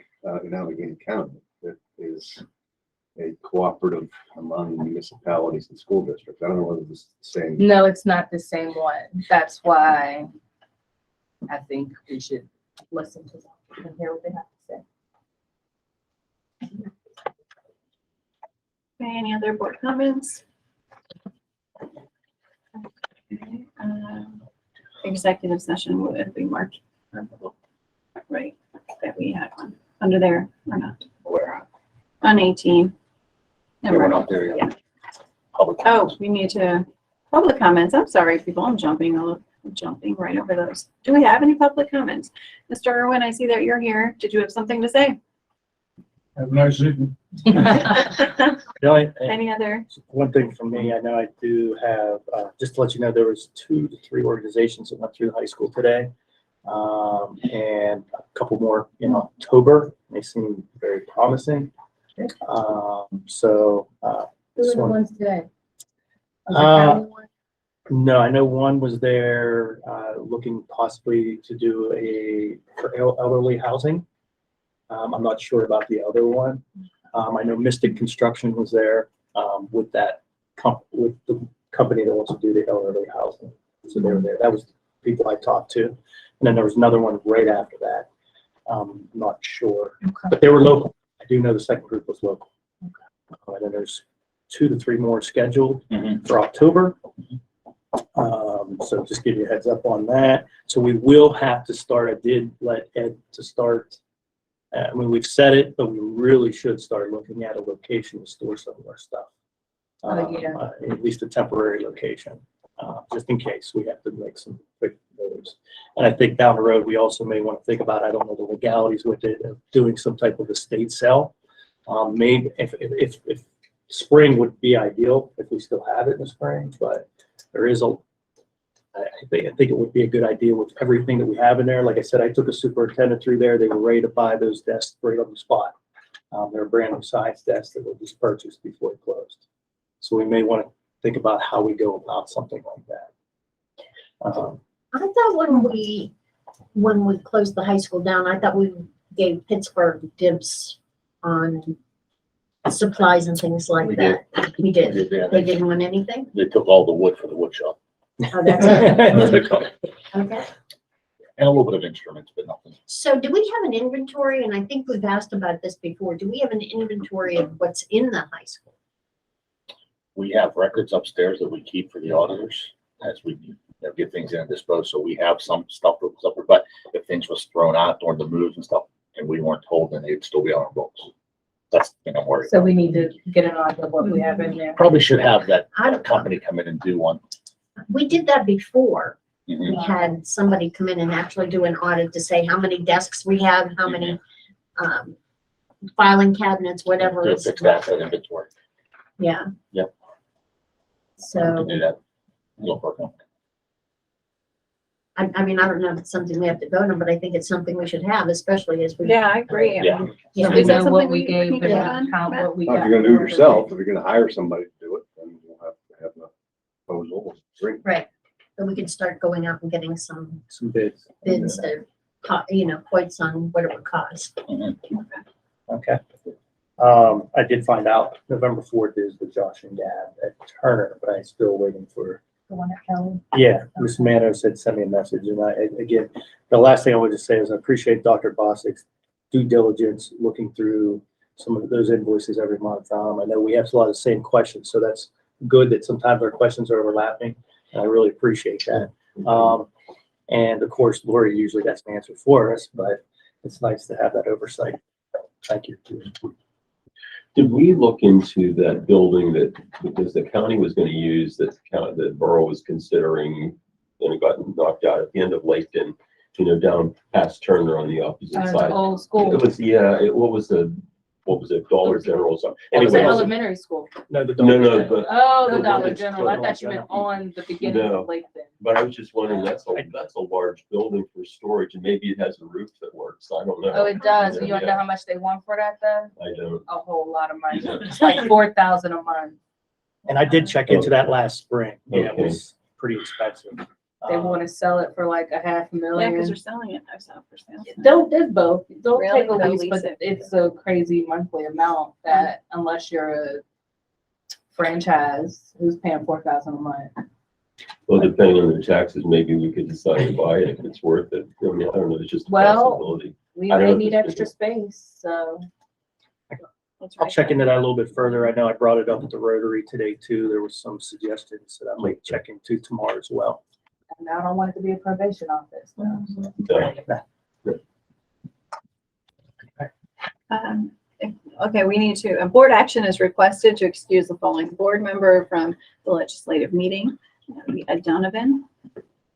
Speaker 3: in Allegheny County that is a cooperative among municipalities and school districts. I don't know whether it's the same.
Speaker 11: No, it's not the same one. That's why I think we should listen to them and hear what they have to say.
Speaker 1: Okay, any other board comments? Okay, executive session would be March, right, that we had one, under there, or not,
Speaker 2: Where,
Speaker 1: on 18.
Speaker 2: yeah, we're not there yet.
Speaker 1: Yeah.
Speaker 2: Public
Speaker 1: Oh,
Speaker 2: comments.
Speaker 1: we need to, public comments, I'm sorry, people, I'm jumping right over those. Do we have any public comments? Mr. Irwin, I see that you're here. Did you have something to say?
Speaker 2: Have a nice evening.
Speaker 1: Any other?
Speaker 4: One thing from me, I know I do have, just to let you know, there was 2 to 3 organizations that went through the high school today. And a couple more in October. They seem very promising. So,
Speaker 11: Who are
Speaker 4: just
Speaker 11: the
Speaker 4: one-
Speaker 11: ones today?
Speaker 4: No, I know one was there, looking possibly to do for elderly housing. I'm not sure about the other one. I know Mystic Construction was there, with that with the company that wants to do the elderly housing. So they were there. That was the people I talked to. And then there was another one right after that. Not sure, but they were local. I do know the second group was local. And then there's 2 to 3 more scheduled for October. So just give you a heads up on that. So we will have to start. I did let Ed to start. I mean, we've said it, but we really should start looking at a location to store some of our stuff.
Speaker 11: Yeah.
Speaker 4: At least a temporary location, just in case we have to make some quick moves. And I think down the road, we also may want to think about, I don't know the legalities with it, of doing some type of estate sale. Maybe if spring would be ideal, if we still have it in the spring, but there is I think it would be a good idea with everything that we have in there. Like I said, I took a superintendent through there. They were ready to buy those desks right on the spot. They're brand new science desks that were just purchased before it closed. So we may want to think about how we go about something like that.
Speaker 5: I thought when we closed the high school down, I thought we gave Pittsburgh dibs on supplies and things like
Speaker 2: We
Speaker 5: that. We did.
Speaker 2: Yeah,
Speaker 5: They didn't want anything?
Speaker 2: They took all the wood for the wood shop.
Speaker 5: Oh, that's it.
Speaker 2: And
Speaker 5: Okay.
Speaker 2: a little bit of instruments, but nothing.
Speaker 5: So do we have an inventory? And I think we've asked about this before. Do we have an inventory of what's in the high school?
Speaker 2: We have records upstairs that we keep for the auditors as we get things in and dispose. So we have some stuff that was up there, but if things was thrown out during the moves and stuff and we weren't told, then it'd still be on our books. That's the thing I'm worried
Speaker 11: So
Speaker 2: about.
Speaker 11: we need to get an idea of what we have in there.
Speaker 2: Probably should have that
Speaker 5: I don't-
Speaker 2: company come in and do one.
Speaker 5: We did that before.
Speaker 2: Mhm.
Speaker 5: We had somebody come in and actually do an audit to say how many desks we have, how many filing cabinets, whatever.
Speaker 2: To
Speaker 5: is-
Speaker 2: fix that inventory.
Speaker 5: Yeah.
Speaker 2: Yep. To
Speaker 5: So,
Speaker 2: do that. Look for a company.
Speaker 5: I mean, I don't know if it's something we have to vote on, but I think it's something we should have, especially as we.
Speaker 1: Yeah, I agree. I
Speaker 2: Yeah.
Speaker 1: mean,
Speaker 5: Yeah.
Speaker 11: So we
Speaker 1: Is that
Speaker 11: know what
Speaker 1: something
Speaker 11: we
Speaker 1: we
Speaker 11: gave
Speaker 1: need to
Speaker 11: and
Speaker 1: get on,
Speaker 11: count
Speaker 1: Matt?
Speaker 11: what we
Speaker 3: Well,
Speaker 11: got.
Speaker 3: if you're gonna do it yourself, if you're gonna hire somebody to do it, then you'll have to have the proposal. Great.
Speaker 5: Right. So we could start going out and getting some
Speaker 4: Some bids.
Speaker 5: bids to, quotes on what it would cost.
Speaker 4: Okay. I did find out November 4th is with Josh and Gab at Turner, but I'm still waiting for,
Speaker 11: The one at Kelly.
Speaker 4: yeah, Ms. Mano said, send me a message. And again, the last thing I would just say is I appreciate Dr. Bosick's due diligence, looking through some of those invoices every month. I know we have a lot of the same questions, so that's good that sometimes our questions are overlapping. And I really appreciate that. And of course, Lori usually has an answer for us, but it's nice to have that oversight. Thank you.
Speaker 10: Did we look into that building that, because the county was gonna use, that the borough was considering, and it got knocked out at the end of Laketon, down past Turner on the opposite
Speaker 11: The
Speaker 10: side?
Speaker 11: old
Speaker 10: It
Speaker 11: school.
Speaker 10: was, what was the what was it, Dollar General or something.
Speaker 11: It was an
Speaker 10: Anyway,
Speaker 11: elementary school.
Speaker 4: No, the
Speaker 10: no,
Speaker 4: Dollar
Speaker 10: but,
Speaker 11: Oh, the
Speaker 10: The
Speaker 11: Dollar
Speaker 10: village
Speaker 11: General. I
Speaker 4: store.
Speaker 11: thought you meant on the beginning
Speaker 10: No.
Speaker 11: of Lakeland.
Speaker 10: but I was just wondering, that's a large building for storage, and maybe it has a roof that works, I don't know.
Speaker 11: Oh, it does. You
Speaker 10: Yeah,
Speaker 11: wanna know how much they want for that though?
Speaker 10: I don't.
Speaker 11: A whole lot of money. It's like 4,000 a month.
Speaker 4: And I did check into that last spring. Yeah, it
Speaker 10: Okay.
Speaker 4: was pretty expensive.
Speaker 11: They
Speaker 4: Um,
Speaker 11: want to sell it for like
Speaker 1: Yeah, because they're
Speaker 11: $500,000.
Speaker 1: selling it, I saw for sale.
Speaker 11: Don't, there's both. Don't
Speaker 1: Really?
Speaker 11: take a
Speaker 1: They'll
Speaker 11: lease,
Speaker 1: lease
Speaker 11: but
Speaker 1: it.
Speaker 11: it's a crazy monthly amount that unless you're a franchise who's paying 4,000 a month.
Speaker 10: Well, depending on the taxes, maybe we could decide to buy it if it's worth it. I mean, I don't know, it's just a
Speaker 11: Well,
Speaker 10: possibility.
Speaker 11: We
Speaker 10: I don't
Speaker 11: may
Speaker 10: know
Speaker 11: need
Speaker 10: if it's
Speaker 11: extra space, so.
Speaker 1: That's
Speaker 4: I'll
Speaker 1: right.
Speaker 4: check into that a little bit further. I know I brought it up at the Rotary today too. There was some suggestions that I might check into tomorrow as well.
Speaker 11: And I don't want it to be a probation office. So.
Speaker 1: Okay, we need to, a board action is requested to excuse the following board member from the legislative meeting. That would be Ed Donovan.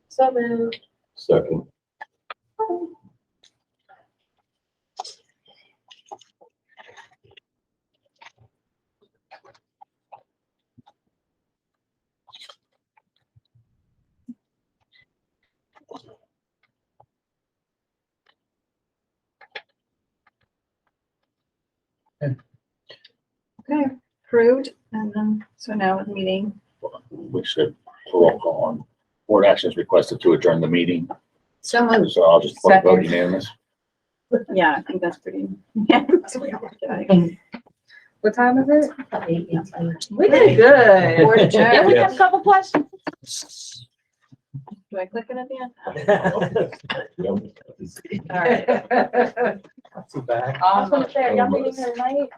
Speaker 11: So moved.
Speaker 10: Second,
Speaker 1: Okay, approved. And then, so now with meeting,
Speaker 2: We should roll call on. Board action is requested to adjourn the meeting,
Speaker 5: So moved.
Speaker 2: so I'll just put a vote
Speaker 11: Second.
Speaker 2: unanimous.
Speaker 1: yeah, I think that's pretty.
Speaker 11: What time is it?
Speaker 9: Do
Speaker 11: We did good.
Speaker 1: Board adjourned.
Speaker 11: Yeah, we have a couple questions.
Speaker 1: Do I click it at the end?
Speaker 10: yeah.
Speaker 1: All right.
Speaker 4: Not too bad.
Speaker 11: I was gonna say, are y'all meeting here tonight?